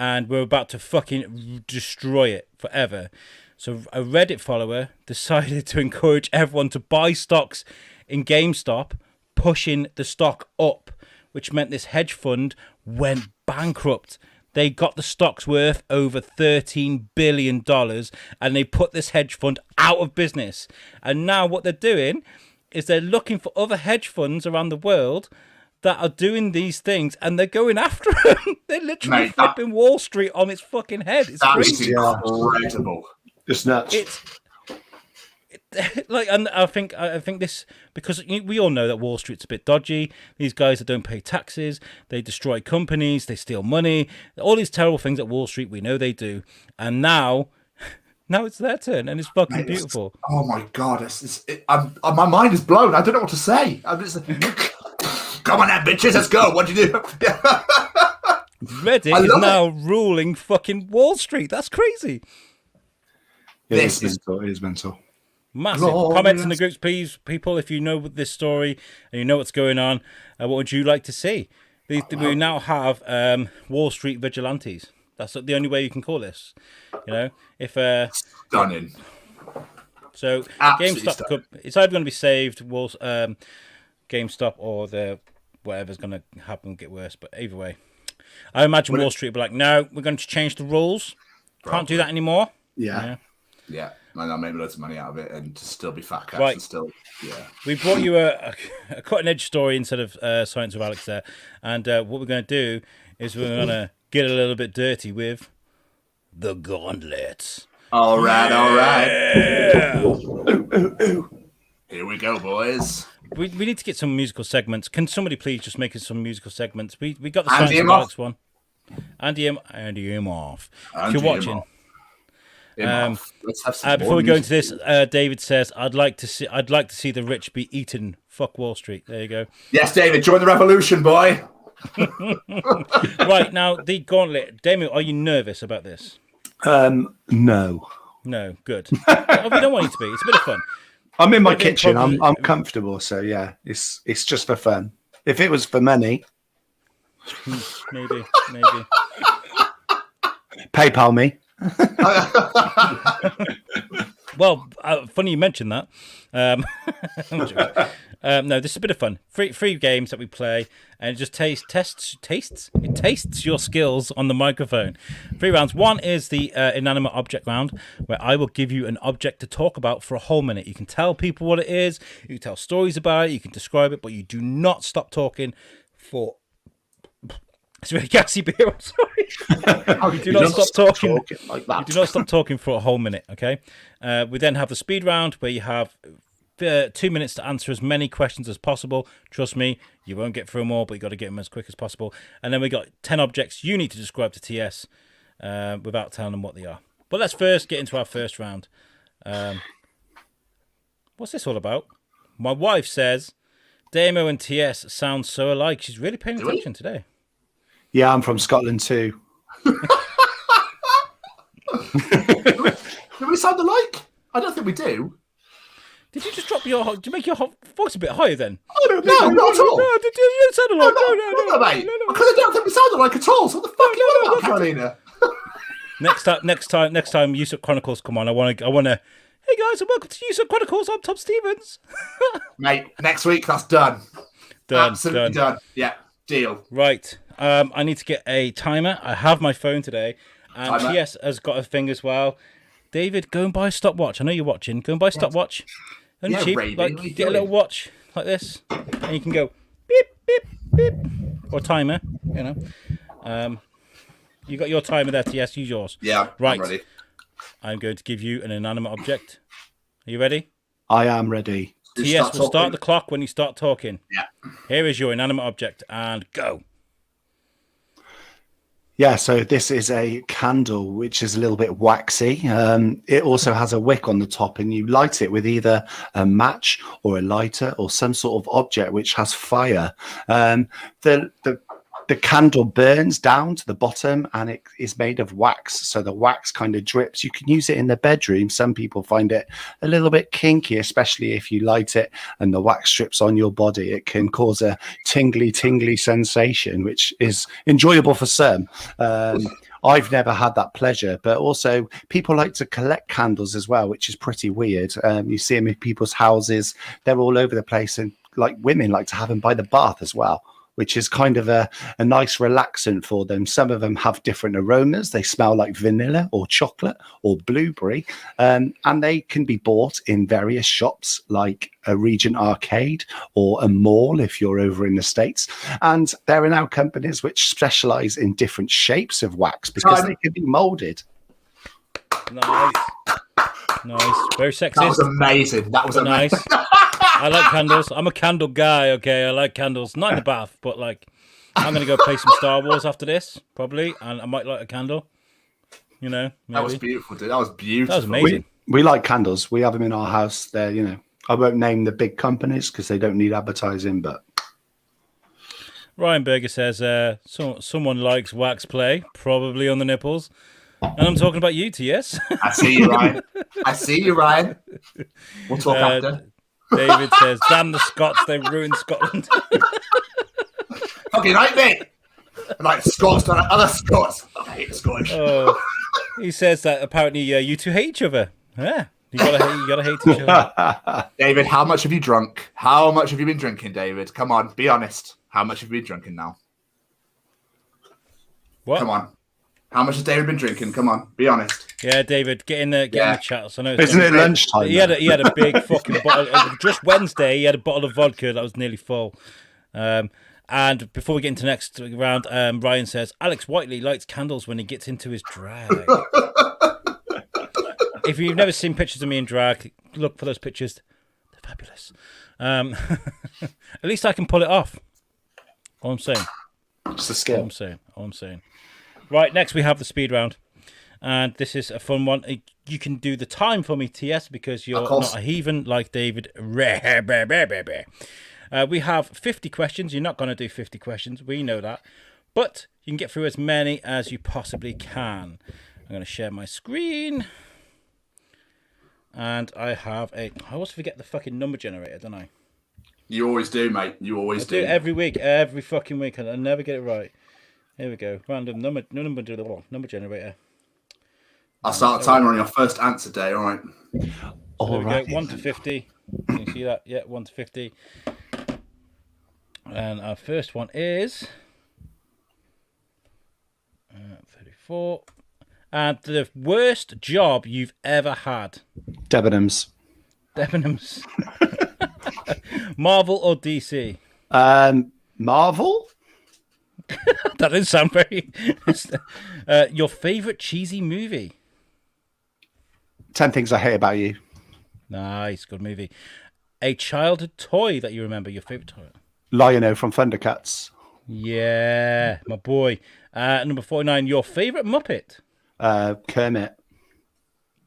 and we're about to fucking destroy it forever. So a Reddit follower decided to encourage everyone to buy stocks in GameStop, pushing the stock up, which meant this hedge fund went bankrupt. They got the stocks worth over $13 billion, and they put this hedge fund out of business. And now what they're doing is they're looking for other hedge funds around the world that are doing these things, and they're going after him. They're literally Mate, flipping Wall Street on its fucking head. It's That crazy. is incredible. It's nuts. Like, and I think this, because we all know that Wall Street's a bit dodgy. These guys that don't pay taxes, they destroy companies, they steal money, all these terrible things at Wall Street. We know they do, and now it's their turn, and it's fucking beautiful. Oh my god, my mind is blown. I don't know what to say. I'm just come on, now, bitches, let's go. What do you do? Reddit is now ruling fucking Wall Street. That's crazy. It is mental. Massive. Glorious. Comments in the groups, please, people. If you know this story and you know what's going on, what would you like to see? We now have Wall Street vigilantes. That's the only way you can call this. You know, if Stunning. So Absolutely GameStop stunning. it's either going to be saved, GameStop, or whatever's going to happen get worse. But either way, I imagine Wall Street will be like, no, we're going to change the rules. Can't do that anymore. Yeah. And I'll make loads of money out of it and to still be fat cats Right. and still, We brought you a cutting edge story instead of Science with Alex there. And what we're going to do is we're going to get a little bit dirty with the Gauntlet. All right. Yeah. Here we go, boys. We need to get some musical segments. Can somebody please just make us some musical segments? We got the Andy Science with him off. Alex one. Andy him off. If Andy you're him watching. off. Let's have some Before we go into this, David says, I'd like to see the rich be eaten. Fuck Wall Street. There you go. Yes, David, join the revolution, boy. Right, now, the Gauntlet. Damien, are you nervous about this? No. No, good. We don't want you to be. It's a bit of fun. I'm in my Maybe kitchen. probably- I'm comfortable. So yeah, it's just for fun. If it was for money, Maybe. PayPal me. Well, funny you mentioned that. No, this is a bit of fun. Free games that we play, and it just tastes your skills on the microphone. 3 rounds. One is the inanimate object round, where I will give you an object to talk about for a whole minute. You can tell people what it is, you can tell stories about it, you can describe it, but you do not stop talking for... It's really gassy beer, I'm sorry. You do not stop talking like that. You do not stop talking for a whole minute, okay? We then have the speed round, where you have 2 minutes to answer as many questions as possible. Trust me, you won't get through them all, but you got to get them as quick as possible. And then we got 10 objects you need to describe to TS without telling them what they are. But let's first get into our first round. What's this all about? My wife says Damo and TS sound so alike. She's really paying attention today. Yeah, I'm from Scotland too. Do we sound alike? I don't think we do. Did you just drop did you make your voice a bit higher then? No, not at all. No, you sound alike. No, mate. Because I don't think we sound alike at all. So what the fuck are you on about, Carolina? Next time USUK Chronicles come on, I want to. Hey guys, and welcome to USUK Chronicles. I'm Tom Stevens. Mate, next week that's done. Done. Absolutely done. Yeah, deal. Right. I need to get a timer. I have my phone today, and Timer. TS has got a thing as well. David, go and buy a stopwatch. I know you're watching. Go and buy a stopwatch. And Yeah, cheap, Ray, like what are you get a little doing? watch like this, and you can go beep beep beep, or timer. You know. You got your timer there, TS. Use yours. Yeah, Right. I'm ready. I'm going to give you an inanimate object. Are you ready? I am ready. Just TS will start talking. the clock when you start talking. Yeah. Here is your inanimate object, and go. Yeah, so this is a candle, which is a little bit waxy. It also has a wick on the top, and you light it with either a match or a lighter or some sort of object which has fire. The candle burns down to the bottom, and it is made of wax, so the wax kind of drips. You can use it in the bedroom. Some people find it a little bit kinky, especially if you light it and the wax strips on your body. It can cause a tingly sensation, which is enjoyable for some. I've never had that pleasure, but also people like to collect candles as well, which is pretty weird. You see them in people's houses. They're all over the place, and like women like to have them by the bath as well. which is kind of a nice relaxant for them. Some of them have different aromas. They smell like vanilla or chocolate or blueberry, and they can be bought in various shops like a Regent Arcade or a mall if you're over in the States. And there are now companies which specialize in different shapes of wax because they can be molded. Nice. Very sexist. That was amazing. That was nice. amazing. I like candles. I'm a candle guy, okay? I like candles. Not in the bath, but like, I'm going to go play some Star Wars after this, probably, and I might light a candle. You know, maybe. That was beautiful, dude. That was beautiful. That was amazing. We like candles. We have them in our house. They're, you know, I won't name the big companies because they don't need advertising, but. Ryan Berger says, someone likes wax play, probably on the nipples. And I'm talking about you, TS. I see you, Ryan. We'll talk after. David says, damn the Scots, they ruined Scotland. Fucking right, mate. Like Scots, not other Scots. I hate Scottish. He says that apparently you two hate each other. Yeah, you gotta hate each other. David, how much have you drunk? How much have you been drinking, David? Come on, be honest. How much have you been drinking now? What? Come on. How much has David been drinking? Come on, be honest. Yeah, David, get in the chat. So I know Isn't it lunchtime? He had a big fucking bottle. Just Wednesday, he had a bottle of vodka that was nearly full. And before we get into the next round, Ryan says Alex Whiteley lights candles when he gets into his drag. If you've never seen pictures of me in drag, look for those pictures. They're fabulous. At least I can pull it off. All I'm saying. It's a skill. All I'm saying. Right, next we have the speed round. And this is a fun one. You can do the time for me, TS, because you're not a heathen like David. We have 50 questions. You're not going to do 50 questions. We know that. But you can get through as many as you possibly can. I'm going to share my screen. And I always forget the fucking number generator, don't I? You always do, mate. You always do. I do it every week. Every fucking week. And I never get it right. Here we go. Random number generator. I'll start a timer on your first answer day. All right. There we go. 1 to 50. Can you see that? Yeah, 1 to 50. And our first one is 34. And the worst job you've ever had? Debenhams. Marvel or DC? Marvel? That didn't sound very... your favourite cheesy movie? 10 Things I Hate About You. Nice, good movie. A childhood toy that you remember, your favourite toy? Lion-O from Thundercats. Yeah, my boy. Number 49, your favourite Muppet? Kermit.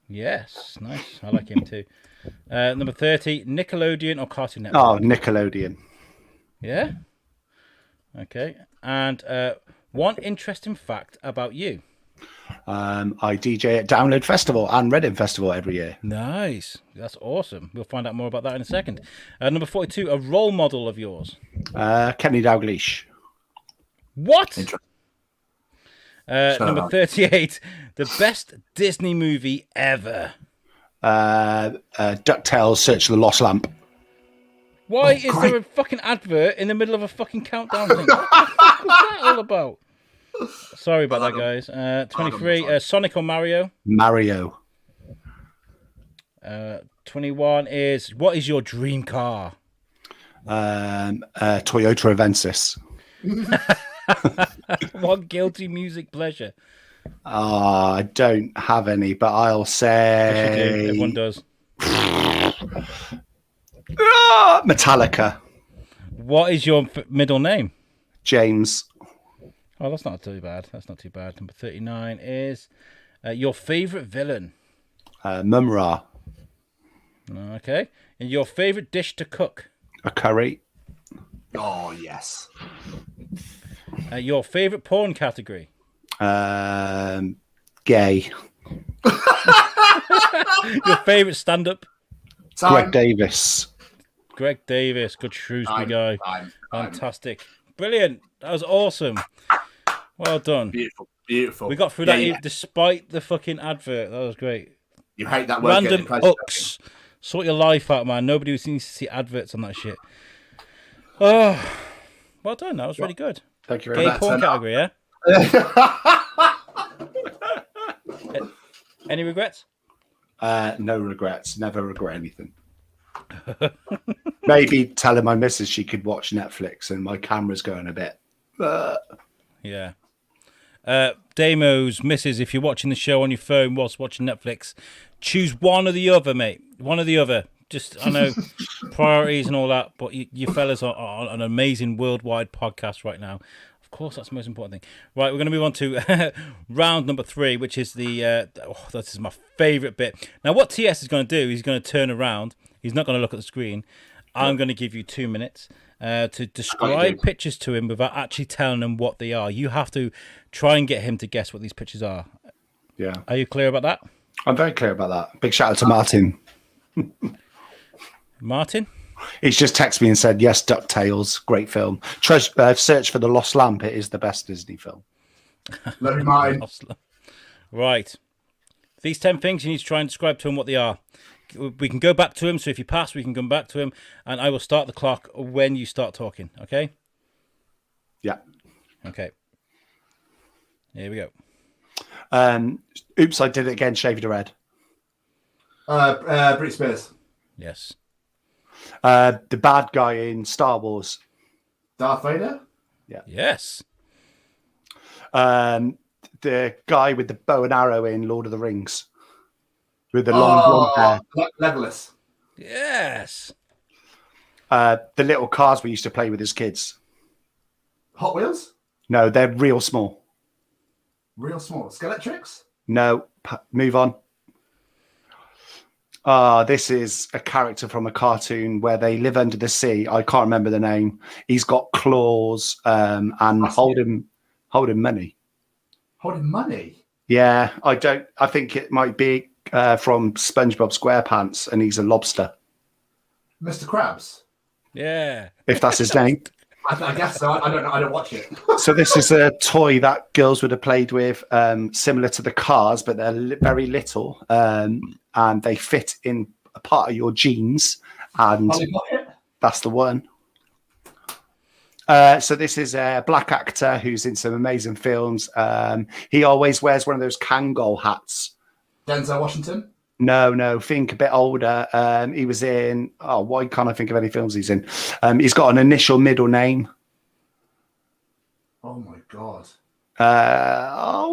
Yes, nice. I like him too. Number 30, Nickelodeon or Cartoon Network? Oh, Nickelodeon. Yeah? Okay. And one interesting fact about you. I DJ at Download Festival and Reading Festival every year. Nice. That's awesome. We'll find out more about that in a second. Number 42, a role model of yours. Kenny Dalglish. What? Number 38, the best Disney movie ever. DuckTales Search for the Lost Lamp. Why is there a fucking advert in the middle of a fucking countdown thing? What the fuck was that all about? Sorry about that, guys. 23, Sonic or Mario? Mario. 21 is, what is your dream car? Toyota Avensis. What guilty music pleasure? I don't have any, but I'll say... Everyone does. Metallica. What is your middle name? James. Oh, that's not too bad. Number 39 is your favourite villain? Mumra. Okay. And your favourite dish to cook? A curry. Oh, yes. Your favourite porn category? Gay. Your favourite stand-up? Greg Davis. Good Shrewsbury guy. Fantastic. Brilliant. That was awesome. Well done. Beautiful. We got through that despite the fucking advert. That was great. You hate that word. Random hooks. Sort your life out, man. Nobody needs to see adverts on that shit. Oh, Well done. That was really good. Thank you very Gay much. porn category, yeah? Any regrets? No regrets. Never regret anything. Maybe telling my missus she could watch Netflix and my camera's going a bit. Yeah. Damo's missus, if you're watching the show on your phone whilst watching Netflix, choose one or the other, mate. One or the other. Just, I know, priorities and all that, but you fellas are on an amazing worldwide podcast right now. Of course, that's the most important thing. Right, we're going to move on to round number 3, which is this is my favourite bit. Now, what TS is going to do, he's going to turn around. He's not going to look at the screen. I'm going to give you 2 minutes to describe pictures to him without actually telling him what they are. You have to try and get him to guess what these pictures are. Yeah. Are you clear about that? I'm very clear about that. Big shout out to Martin. Martin? He's just texted me and said, yes, DuckTales, great film. Search for the Lost Lamp. It is the best Disney film. Love you, Martin. Right. These 10 things, you need to try and describe to him what they are. We can go back to him, so if you pass, we can come back to him, and I will start the clock when you start talking, okay? Yeah. Okay. Here we go. Oops, I did it again, shaved red. Britney Spears. Yes. The bad guy in Star Wars. Darth Vader? Yeah. Yes. The guy with the bow and arrow in Lord of the Rings. With the long blonde hair. Legolas. Yes. The little cars we used to play with as kids. Hot Wheels? No, they're real small. Real small. Skeletrix? No, move on. This is a character from a cartoon where they live under the sea. I can't remember the name. He's got claws and holding money. Holding money? Yeah, I think it might be from SpongeBob SquarePants, and he's a lobster. Mr. Krabs? Yeah. If that's his name. I guess so. I don't know. I don't watch it. So this is a toy that girls would have played with, similar to the cars, but they're very little, and they fit in a part of your jeans, and that's the one. So this is a black actor who's in some amazing films. He always wears one of those Kangol hats. Denzel Washington? No, think a bit older. He was in, why can't I think of any films he's in? He's got an initial middle name. Oh my God.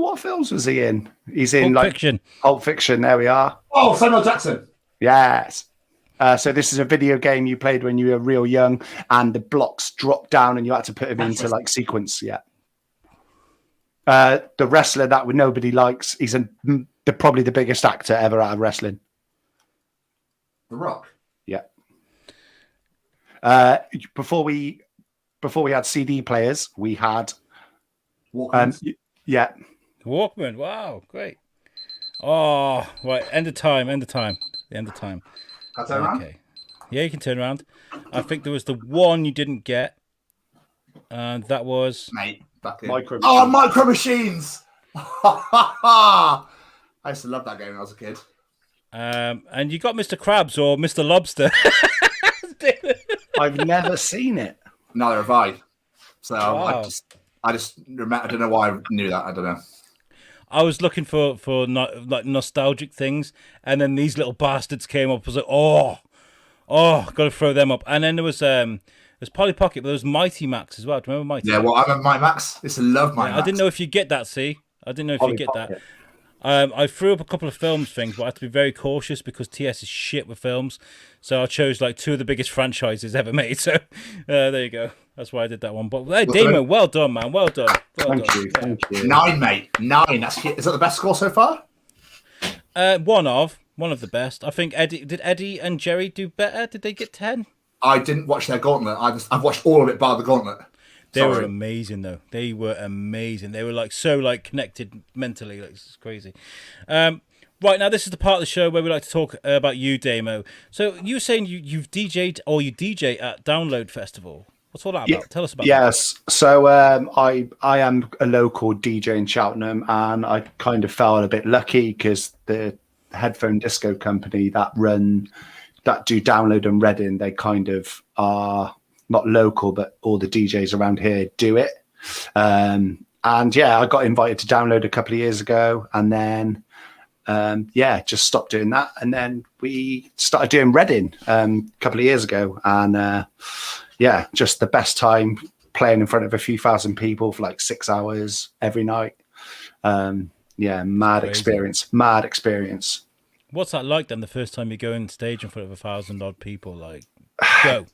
What films was he in? He's in Pulp Fiction. Pulp Fiction, there we are. Oh, Samuel Jackson. Yes. So this is a video game you played when you were real young, and the blocks dropped down and you had to put them into like sequence. Yeah. The wrestler that nobody likes, he's probably the biggest actor ever out of wrestling. The Rock. Yeah. Before we had CD players, we had Walkmans. Yeah. Walkman. Wow, great. Oh, right. End of time. Can I turn around? Yeah, you can turn around. I think there was the one you didn't get, and that was Mate, back in. Micro Micro Machines. I used to love that game when I was a kid. and you got Mr. Krabs or Mr. Lobster. I've never seen it. Neither have I. So Wow. I just remember. I don't know why I knew that. I don't know. I was looking for like nostalgic things, and then these little bastards came up. I was like, oh, got to throw them up. And then there's Polly Pocket, but there was Mighty Max as well. Do you remember Mighty? Yeah, well, I remember Mighty Max. I used to love Mighty Max. I didn't know if you get that. See, I didn't know if Polly you get Pocket. that. I threw up a couple of films things, but I had to be very cautious because TS is shit with films. So I chose like 2 of the biggest franchises ever made. So there you go. That's why I did that one. But hey, Damon, well done, man. Well done. Thank you. 9, mate. 9. Is that the best score so far? One of the best. I think Eddie and Jerry do better? Did they get 10? I didn't watch their Gauntlet. I've watched all of it bar the Gauntlet. They were amazing, though. They were amazing. They were like so like connected mentally. Like, it's crazy. Right now, this is the part of the show where we like to talk about you, Damo. So you were saying you've DJ'd or you DJ at Download Festival. What's all that about? Tell us about that. Yes. So I am a local DJ in Cheltenham, and I kind of felt a bit lucky because the headphone disco company that do Download and Reading, they kind of are not local, but all the DJs around here do it. And yeah, I got invited to Download a couple of years ago, and then just stopped doing that. And then we started doing Reading a couple of years ago, and just the best time playing in front of a few thousand people for like 6 hours every night. Mad experience. What's that like then? The first time you go on stage in front of 1,000 odd people, like go.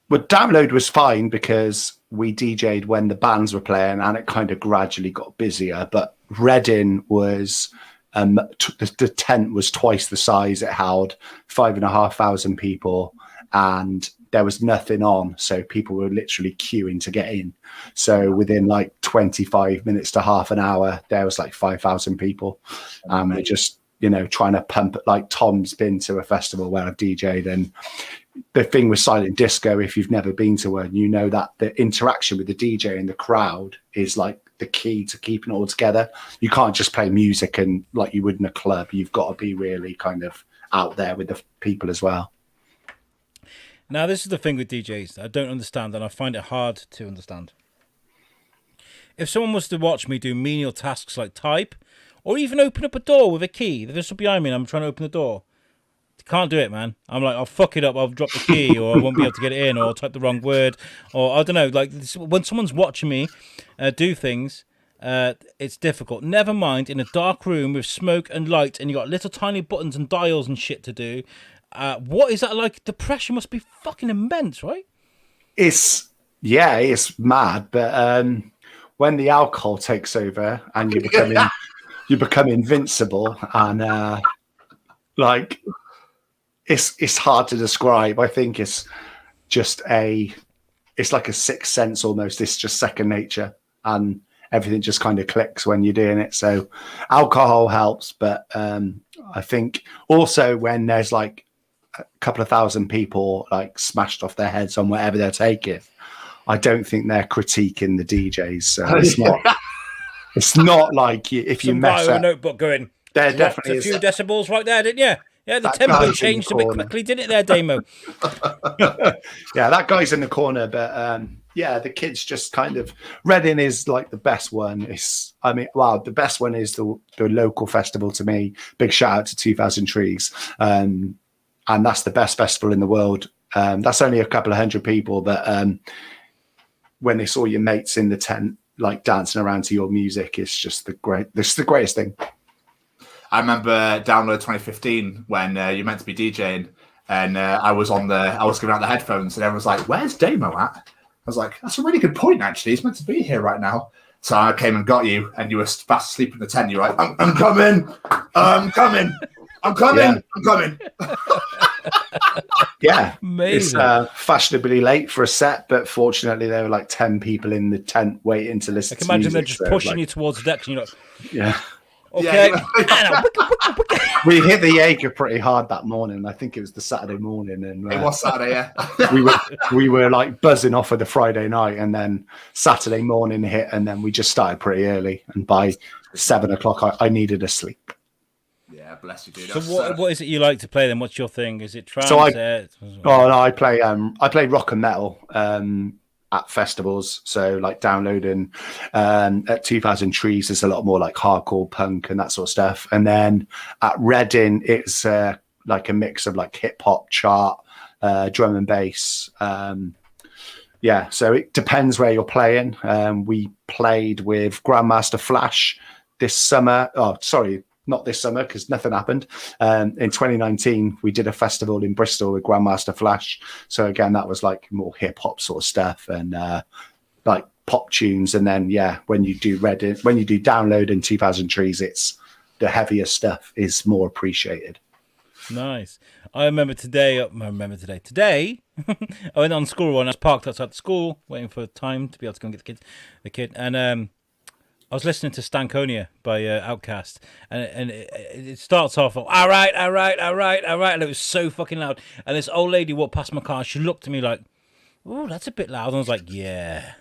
Well, Download was fine because we DJ'd when the bands were playing, and it kind of gradually got busier. But Reading was the tent was twice the size. It held 5,500 people, and there was nothing on, so people were literally queuing to get in. So within like 25 minutes to half an hour, there was like 5,000 people, and we're just trying to pump it. Like Tom's been to a festival where I've DJ'd, and the thing with silent disco, if you've never been to one, that the interaction with the DJ and the crowd is like the key to keeping it all together. You can't just play music and like you would in a club. You've got to be really kind of out there with the people as well. Now, this is the thing with DJs that I don't understand, and I find it hard to understand. If someone was to watch me do menial tasks like type, or even open up a door with a key, they're just behind me and I'm trying to open the door. Can't do it, man. I'm like, I'll fuck it up. I'll drop the key, or I won't be able to get it in, or I'll type the wrong word, or I don't know. Like when someone's watching me do things, it's difficult. Never mind in a dark room with smoke and light, and you got little tiny buttons and dials and shit to do. What is that like? The pressure must be fucking immense, right? It's mad. But when the alcohol takes over and you become invincible, and like. It's hard to describe. I think it's like a sixth sense almost. It's just second nature, and everything just kind of clicks when you're doing it. So alcohol helps, but I think also when there's like a couple of thousand people like smashed off their heads on whatever they're taking, I don't think they're critiquing the DJs. So it's not. It's not like if you mess up. Notebook going. There definitely a few decibels right there, didn't you? Yeah, the tempo changed a bit quickly, didn't it there, Damo? Yeah, that guy's in the corner, but the kids just kind of... Reading is like the best one. The best one is the local festival to me. Big shout out to 2000 Trees. And that's the best festival in the world. That's only a couple of hundred people, but when they saw your mates in the tent, like dancing around to your music, it's just the greatest thing. I remember Download 2015 when you meant to be DJing, and I was giving out the headphones, and everyone was like, "Where's Damo at?" I was like, "That's a really good point, actually. He's meant to be here right now." So I came and got you, and you were fast asleep in the tent. You're like, "I'm coming, I'm coming, I'm coming, yeah. I'm coming." Yeah, amazing. It's fashionably late for a set, but fortunately there were like 10 people in the tent waiting to listen. I can imagine they're just pushing you towards the deck, and you're like, "Yeah." Okay. Yeah. We hit the Jaeger pretty hard that morning. I think it was the Saturday morning, and it was Saturday. Yeah, we were like buzzing off of the Friday night, and then Saturday morning hit, and then we just started pretty early. And by 7 o'clock, I needed a sleep. Yeah, bless you, dude. So what is it you like to play then? What's your thing? Is it trance? I play rock and metal. At festivals, so like Downloading at 2000 Trees is a lot more like hardcore punk and that sort of stuff, and then at Reading it's like a mix of like hip hop, chart, drum and bass. So it depends where you're playing. We played with Grandmaster Flash this summer. Oh, sorry, not this summer because nothing happened. In 2019, we did a festival in Bristol with Grandmaster Flash. So again, that was like more hip hop sort of stuff and like pop tunes. And then, when you do Download in 2000 Trees, it's the heavier stuff is more appreciated. Nice. I remember today, Today, I went on school run. I was parked outside the school waiting for time to be able to go and get the kid. And I was listening to Stankonia by Outkast, and it starts off, all right, and it was so fucking loud. And this old lady walked past my car, she looked at me like, "Oh, that's a bit loud." And I was like, yeah.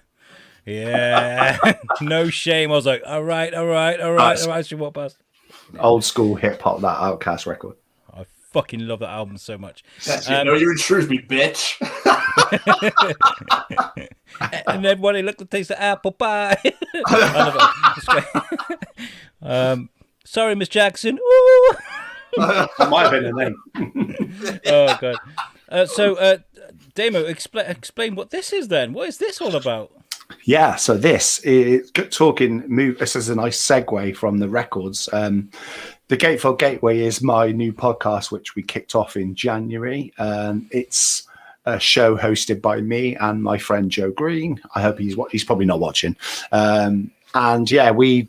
No shame. I was like, all right. She walked past. Old school hip hop, that Outkast record. I fucking love that album so much. You know you're in Shrewsbury, bitch. And everybody looked to taste the apple pie. I love it. Sorry, Miss Jackson. Ooh. That might have been the name. Oh god. So, Damo, explain what this is then. What is this all about? Yeah, so this is this is a nice segue from the records. The Gatefold Gateway is my new podcast, which we kicked off in January. It's a show hosted by me and my friend Joe Green. I hope he's probably not watching. And yeah, we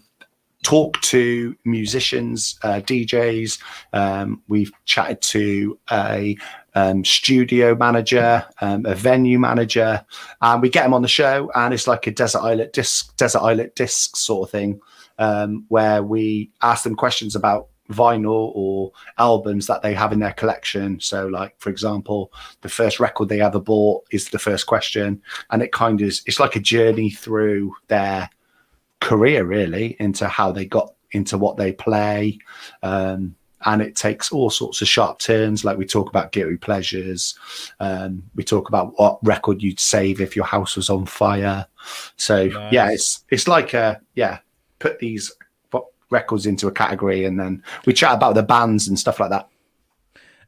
talk to musicians, DJs. We've chatted to a studio manager, a venue manager, and we get them on the show. And it's like a desert islet disc sort of thing, where we ask them questions about vinyl or albums that they have in their collection. So, like, for example, the first record they ever bought is the first question, and it's like a journey through their career, really, into how they got into what they play. And it takes all sorts of sharp turns. Like, we talk about guilty pleasures. We talk about what record you'd save if your house was on fire. So nice. Yeah, it's like put these records into a category, and then we chat about the bands and stuff like that.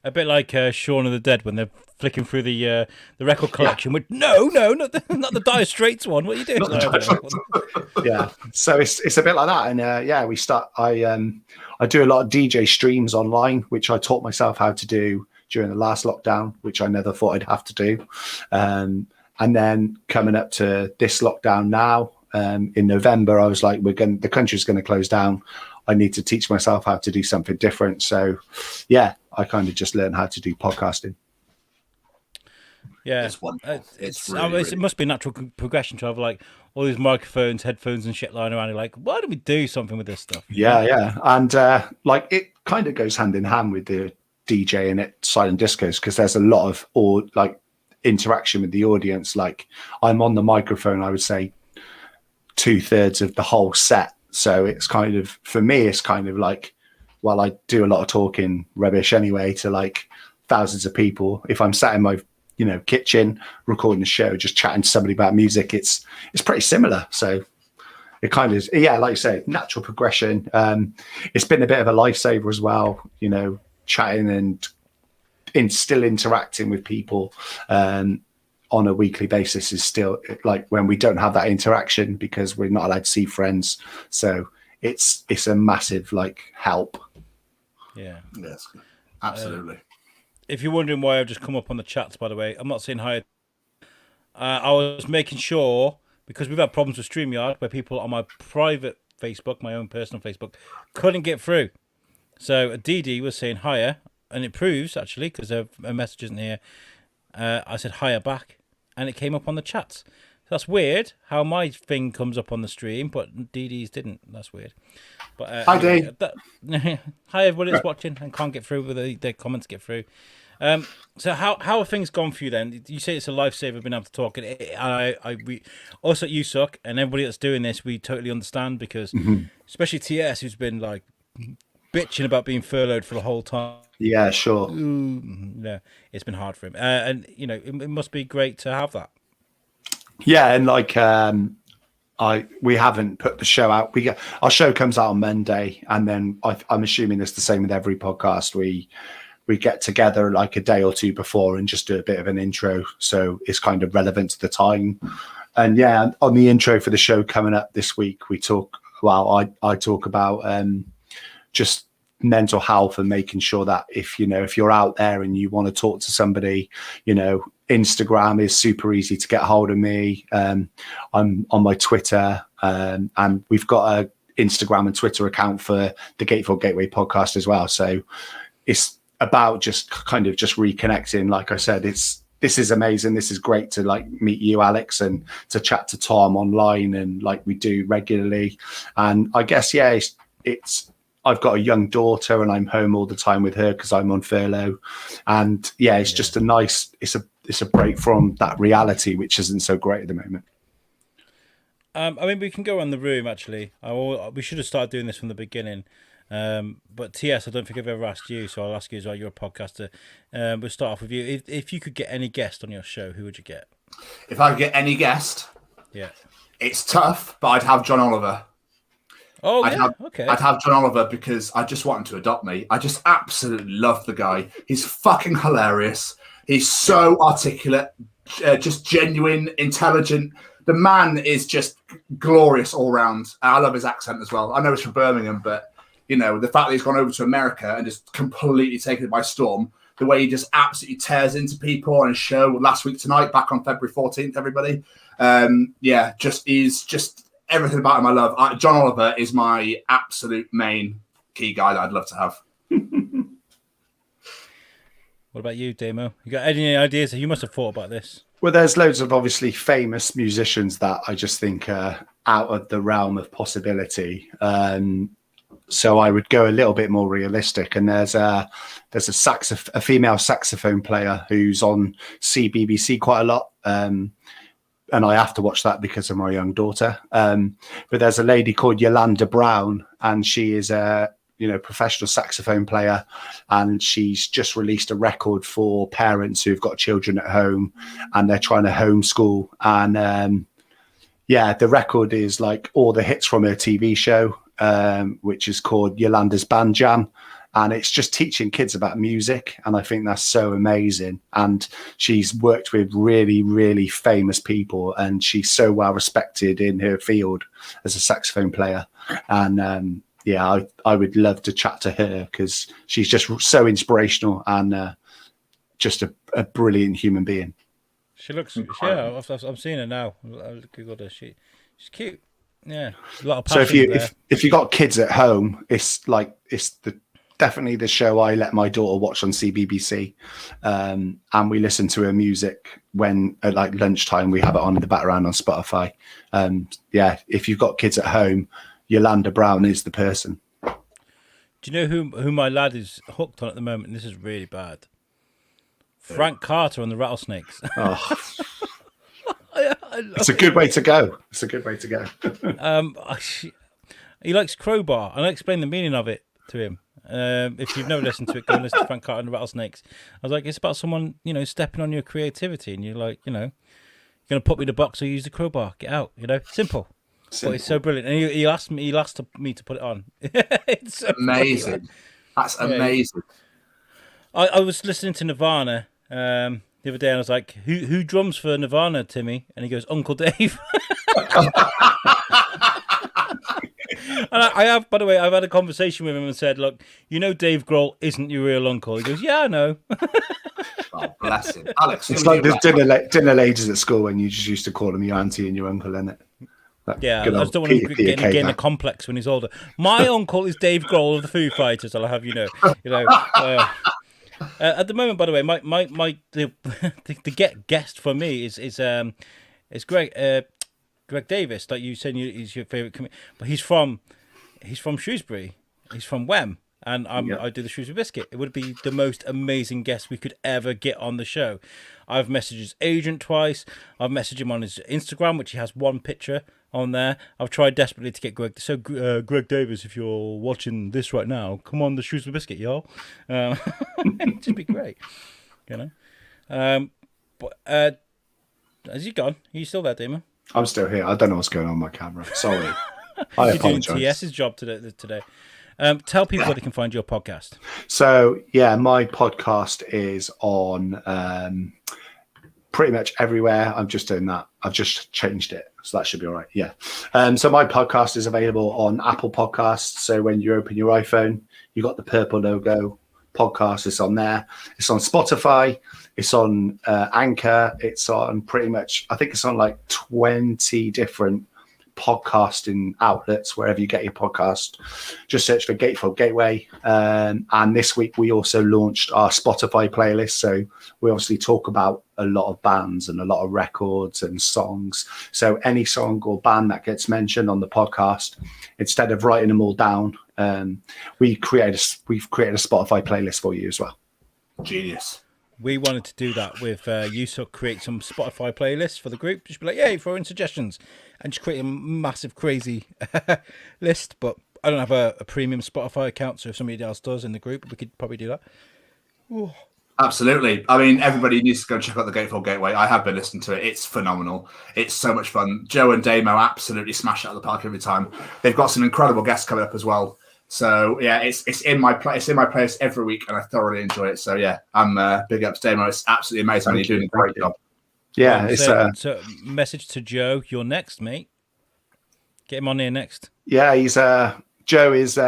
A bit like Shaun of the Dead when they're flicking through the record collection. With no, not the Dire Straits one. What are you doing? Yeah, so it's a bit like that, and we start. I do a lot of DJ streams online, which I taught myself how to do during the last lockdown, which I never thought I'd have to do. And then coming up to this lockdown now, in November, I was like, the country's going to close down. I need to teach myself how to do something different. So, yeah, I kind of just learned how to do podcasting. Yeah, it must be a natural progression to have like all these microphones, headphones, and shit lying around. You're like, why don't we do something with this stuff? Yeah, and like it kind of goes hand in hand with the DJ and silent discos, because there's a lot of interaction with the audience. Like, I'm on the microphone, I would say 2/3 of the whole set. So it's kind of, for me, it's kind of like, well, I do a lot of talking rubbish anyway to like thousands of people. If I'm sat in my kitchen recording a show, just chatting to somebody about music, it's pretty similar. So it kind of, like you say, natural progression. It's been a bit of a lifesaver as well, chatting and still interacting with people on a weekly basis is still, like, when we don't have that interaction because we're not allowed to see friends. So it's a massive help. Yeah. Yes, absolutely. If you're wondering why I've just come up on the chats, by the way, I'm not saying hi. I was making sure, because we've had problems with StreamYard where people on my private Facebook, my own personal Facebook, couldn't get through. So DD was saying hiya, and it proves, actually, because her message isn't here, I said hiya back, and it came up on the chats. So that's weird how my thing comes up on the stream, but DD's didn't. That's weird. But hi, Dave. Hi, everybody that's watching and can't get through with their comments get through. So how have things gone for you then? You say it's a lifesaver being able to talk. We also at USUK and everybody that's doing this, we totally understand, because especially TS, who's been like bitching about being furloughed for the whole time. Yeah, sure. Yeah, it's been hard for him, and it must be great to have that. Yeah, and we haven't put the show out. Our show comes out on Monday, and then I'm assuming it's the same with every podcast. We get together like a day or two before and just do a bit of an intro, so it's kind of relevant to the time. And yeah, on the intro for the show coming up this week, I talk about just mental health and making sure that if you're out there and you want to talk to somebody, Instagram is super easy to get hold of me. I'm on my Twitter, and we've got a Instagram and Twitter account for the Gatefold Gateway podcast as well. So it's about just reconnecting. Like I said, this is amazing. This is great to meet you, Alex, and to chat to Tom online and like we do regularly. And I guess, it's I've got a young daughter and I'm home all the time with her because I'm on furlough. And it's just it's a break from that reality, which isn't so great at the moment. I mean, we can go around the room, actually. We should have started doing this from the beginning. But TS, I don't think I've ever asked you, so I'll ask you as well. You're a podcaster. We'll start off with you. If you could get any guest on your show, who would you get? If I could get any guest, Yeah. it's tough, but I'd have John Oliver. Oh, Okay. I'd have John Oliver because I just want him to adopt me. I just absolutely love the guy. He's fucking hilarious. He's so articulate, just genuine, intelligent. The man is just glorious all round. I love his accent as well. I know it's from Birmingham, but the fact that he's gone over to America and just completely taken it by storm, the way he just absolutely tears into people on his show last week tonight, back on February 14th, everybody. He's just everything about him I love. John Oliver is my absolute main key guy that I'd love to have. What about you, Damo? You got any ideas? You must have thought about this. Well, there's loads of obviously famous musicians that I just think are out of the realm of possibility. So I would go a little bit more realistic. And there's a female saxophone player who's on CBBC quite a lot. And I have to watch that because of my young daughter. But there's a lady called Yolanda Brown, and she is a professional saxophone player, and she's just released a record for parents who've got children at home and they're trying to homeschool. And the record is like all the hits from her TV show, which is called Yolanda's Band Jam. And it's just teaching kids about music. And I think that's so amazing. And she's worked with really, really famous people. And she's so well respected in her field as a saxophone player. And I would love to chat to her because she's just so inspirational and just a brilliant human being. She looks, I'm seeing her now. I Googled her. She's cute. Yeah. A lot of passion so if you got kids at home, it's definitely the show I let my daughter watch on CBBC, and we listen to her music when at like lunchtime. We have it on in the background on Spotify. If you've got kids at home, Yolanda Brown is the person. Do you know who my lad is hooked on at the moment? This is really bad. Frank Carter on the Rattlesnakes. Oh. It's a good way to go. He likes Crowbar, and I explained the meaning of it to him. If you've never listened to it, go and listen to Frank Carter and the Rattlesnakes. I was like, it's about someone, stepping on your creativity, and you're like, you're going to put me in the box or use the crowbar. Get out, simple. But it's so brilliant. And he asked me to put it on. It's so amazing. Funny. That's amazing. I was listening to Nirvana the other day, and I was like, who drums for Nirvana, Timmy? And he goes, Uncle Dave. And I have, by the way, I've had a conversation with him and said, look, Dave Grohl isn't your real uncle. He goes, yeah, I know. Oh, bless him. Alex, it's like the dinner ladies at school when you just used to call them your auntie and your uncle, isn't it? I just don't want him getting a complex when he's older. My uncle is Dave Grohl of the Foo Fighters, I'll have you know. At the moment, by the way, the guest for me is Greg Davis. Like you said, he's your favourite comedian, but he's from Shrewsbury. He's from Wem, and I do the Shrewsbury Biscuit. It would be the most amazing guest we could ever get on the show. I've messaged his agent twice. I've messaged him on his Instagram, which he has one picture on there. I've tried desperately to get Greg. So, Greg Davis, if you're watching this right now, come on the Shrewsbury Biscuit, y'all. It'd just be great, But has he gone? Are you still there, Damon? I'm still here. I don't know what's going on with my camera. Sorry. I apologize. You're doing TS's job today. Tell people where they can find your podcast. So, my podcast is on pretty much everywhere. I'm just doing that. I've just changed it. So that should be all right. Yeah. So my podcast is available on Apple Podcasts. So when you open your iPhone, you got the purple logo podcast. It's on there. It's on Spotify. It's on Anchor. It's on pretty much, I think it's on like 20 different podcasting outlets, wherever you get your podcast. Just search for Gatefold Gateway. And this week we also launched our Spotify playlist. So we obviously talk about a lot of bands and a lot of records and songs. So any song or band that gets mentioned on the podcast, instead of writing them all down, we've created a Spotify playlist for you as well. Genius. We wanted to do that with USUK, create some Spotify playlists for the group. Just be like, hey, throw in suggestions. And just create a massive, crazy list. But I don't have a premium Spotify account, so if somebody else does in the group, we could probably do that. Ooh. Absolutely. I mean, everybody needs to go check out the Gatefold Gateway. I have been listening to it. It's phenomenal. It's so much fun. Joe and Damo absolutely smash it out of the park every time. They've got some incredible guests coming up as well. So yeah, it's in my place every week, and I thoroughly enjoy it. So yeah, I'm big up to Damo. It's absolutely amazing. You're doing a great job. Yeah, so message to Joe. You're next, mate. Get him on here next. Yeah, he's Joe is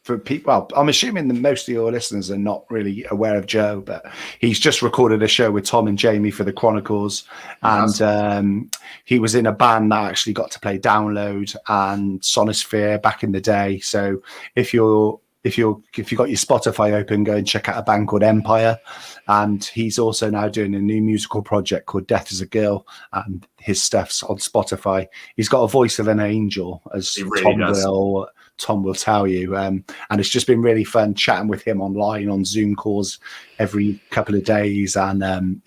for people. Well, I'm assuming that most of your listeners are not really aware of Joe, but he's just recorded a show with Tom and Jamie for the Chronicles, and he was in a band that actually got to play Download and Sonosphere back in the day. So if you've got your Spotify open, go and check out a band called Empire. And he's also now doing a new musical project called Death is a Girl, and his stuff's on Spotify. He's got a voice of an angel, as Tom will tell you. And it's just been really fun chatting with him online on Zoom calls every couple of days. And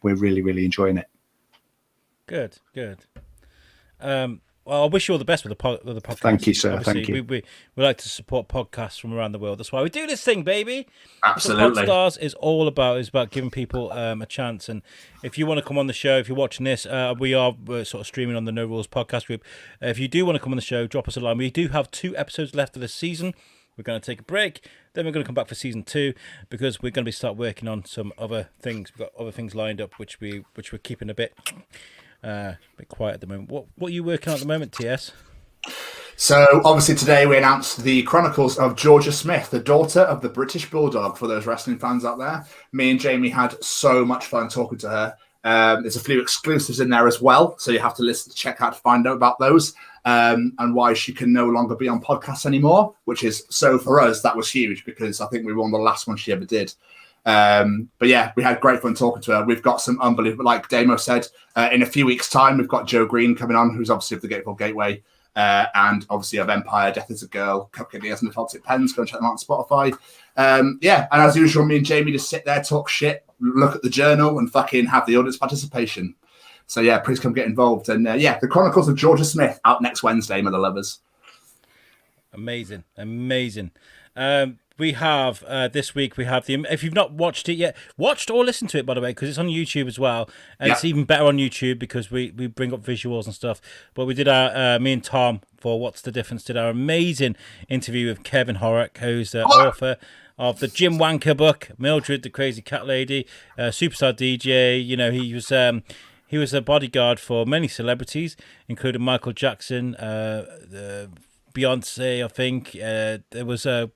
we're really, really enjoying it. Good. Well, I wish you all the best with the podcast. Thank you, sir. Obviously, Thank you. We like to support podcasts from around the world. That's why we do this thing, baby. Absolutely. Podstars is all about giving people a chance. And if you want to come on the show, if you're watching this, we're sort of streaming on the No Rules podcast group. If you do want to come on the show, drop us a line. We do have 2 episodes left of this season. We're going to take a break. Then we're going to come back for season 2 because we're going to start working on some other things. We've got other things lined up which we're keeping a bit quiet at the moment. What are you working on at the moment, TS? So obviously today we announced the Chronicles of Georgia Smith, the daughter of the British Bulldog. For those wrestling fans out there, me and Jamie had so much fun talking to her. There's a few exclusives in there as well, so you have to check out to find out about those, and why she can no longer be on podcasts anymore. Which is, so for us, that was huge because I think we were on the last one she ever did. But yeah, we had great fun talking to her. We've got some unbelievable, like Damo said, in a few weeks' time, we've got Joe Green coming on, who's obviously of the Gatefold Gateway, and obviously of Empire, Death is a Girl, Cupcake Ears and the Toxic Pens. Go and check them out on Spotify. And as usual, me and Jamie just sit there, talk shit, look at the journal, and fucking have the audience participation. So yeah, please come get involved. And the Chronicles of Georgia Smith out next Wednesday, mother lovers. Amazing. We have this week. We have if you've not watched it yet, watched or listened to it, by the way, because it's on YouTube as well, and it's even better on YouTube because we bring up visuals and stuff. But we did our me and Tom for What's the Difference did our amazing interview with Kevin Horrock, who's the author of the Jim Wanker book, Mildred the Crazy Cat Lady, superstar DJ. You know, he was a bodyguard for many celebrities, including Michael Jackson, Beyonce. I think there was a.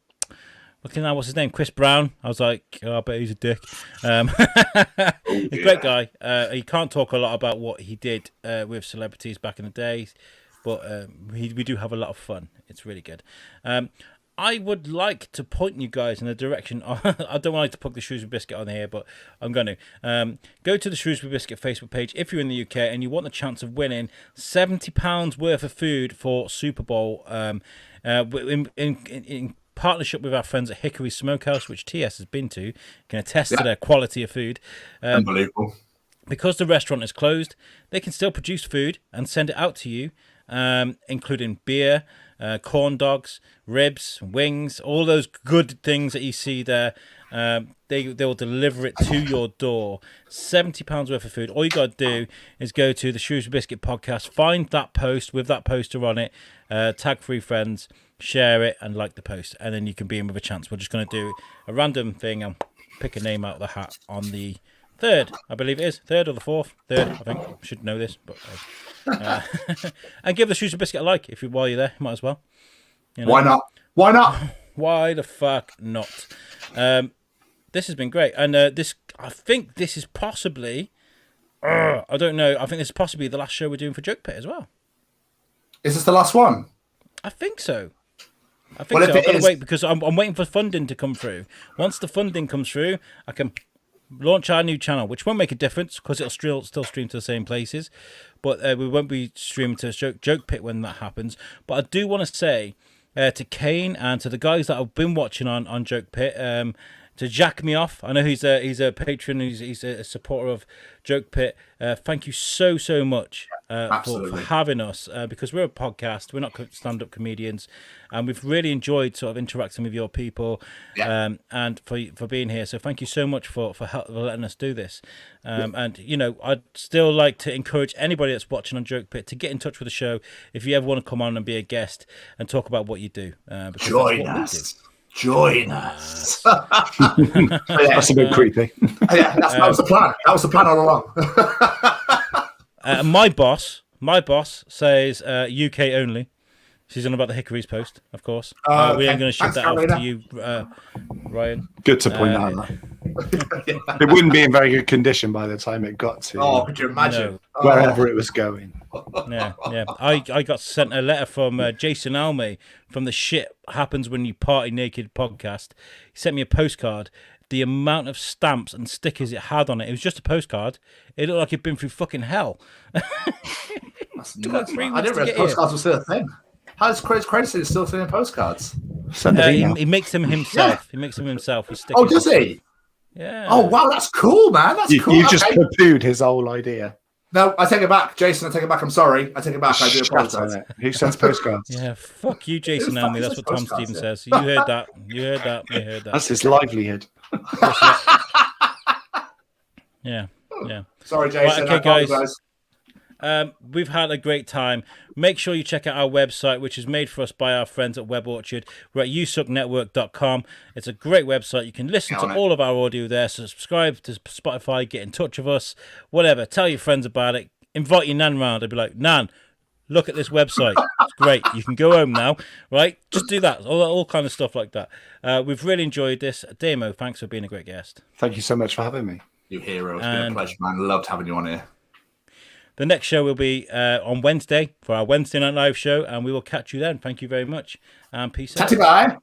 Looking now, what's his name? Chris Brown. I was like, oh, I bet he's a dick. A great guy. He can't talk a lot about what he did with celebrities back in the day, but we do have a lot of fun. It's really good. I would like to point you guys in the direction. I don't like to put the Shrewsbury Biscuit on here, but I'm going to. Go to the Shrewsbury Biscuit Facebook page if you're in the UK and you want the chance of winning £70 worth of food for Super Bowl in partnership with our friends at Hickory Smokehouse, which TS has been to, can attest to their quality of food. Unbelievable. Because the restaurant is closed, they can still produce food and send it out to you, including beer, corn dogs, ribs, wings, all those good things that you see there. They will deliver it to your door. £70 worth of food. All you got to do is go to the Shrewsbury Biscuit podcast, find that post with that poster on it, tag 3 friends, share it and like the post, and then you can be in with a chance. We're just going to do a random thing and pick a name out of the hat on the 3rd, I believe it is 3rd or the 4th. 3rd, I think. I should know this, but and give the Shrewsbury Biscuit a like while you're there. Might as well. You know? Why not? Why the fuck not? This has been great, and I think this is possibly. I don't know. I think this is possibly the last show we're doing for Joke Pit as well. Is this the last one? I think so. I've got to wait because I'm waiting for funding to come through. Once the funding comes through, I can launch our new channel, which won't make a difference because it'll still stream to the same places. But we won't be streaming to Joke Pit when that happens. But I do want to say to Kane and to the guys that have been watching on Joke Pit, to Jack Me Off. I know he's a patron. He's a supporter of Joke Pit. Thank you so much for having us, because we're a podcast, we're not stand-up comedians, and we've really enjoyed sort of interacting with your people, and for being here. So thank you so much for letting us do this. And you know, I'd still like to encourage anybody that's watching on Joke Pit to get in touch with the show if you ever want to come on and be a guest and talk about what you do. Join us. That's a bit creepy. That was the plan. That was the plan all along. My boss says UK only. She's on about the Hickory's post, of course. We ain't going to ship that off to you, Ryan. Good to point out that. It wouldn't be in very good condition by the time it got to. Oh, could you imagine? Wherever it was going. Yeah. I got sent a letter from Jason Alme from the Shit Happens When You Party Naked podcast. He sent me a postcard. The amount of stamps and stickers it had on it. It was just a postcard. It looked like it'd been through fucking hell. That's nuts, man. I didn't realize postcards were still a thing. How's Crazy still sending postcards? He makes them himself. Yeah. He makes them himself with stickers. Oh, does he? Yeah. Oh, wow, that's cool, man. That's cool. You just poo-pooed his whole idea. No, I take it back, Jason. I take it back. I'm sorry. I take it back. I do apologize. Who sends postcards? Yeah, fuck you, Jason Alme. That's what Tom Stevens says. You heard that. You heard that. That's his livelihood. Yeah. Sorry, Jason. Right, okay, guys. We've had a great time. Make sure you check out our website, which is made for us by our friends at Web Orchard. We're at USUKnetwork.com. It's a great website. You can listen to all of our audio there. So subscribe to Spotify, get in touch with us, whatever. Tell your friends about it. Invite your nan round. They'd be like, Nan, look at this website. It's great. You can go home now, right? Just do that. All kind of stuff like that. We've really enjoyed this. Damo, thanks for being a great guest. Thank you so much for having me. You hero. It's been a pleasure, man. Loved having you on here. The next show will be on Wednesday for our Wednesday Night Live show, and we will catch you then. Thank you very much, and peace out. Bye.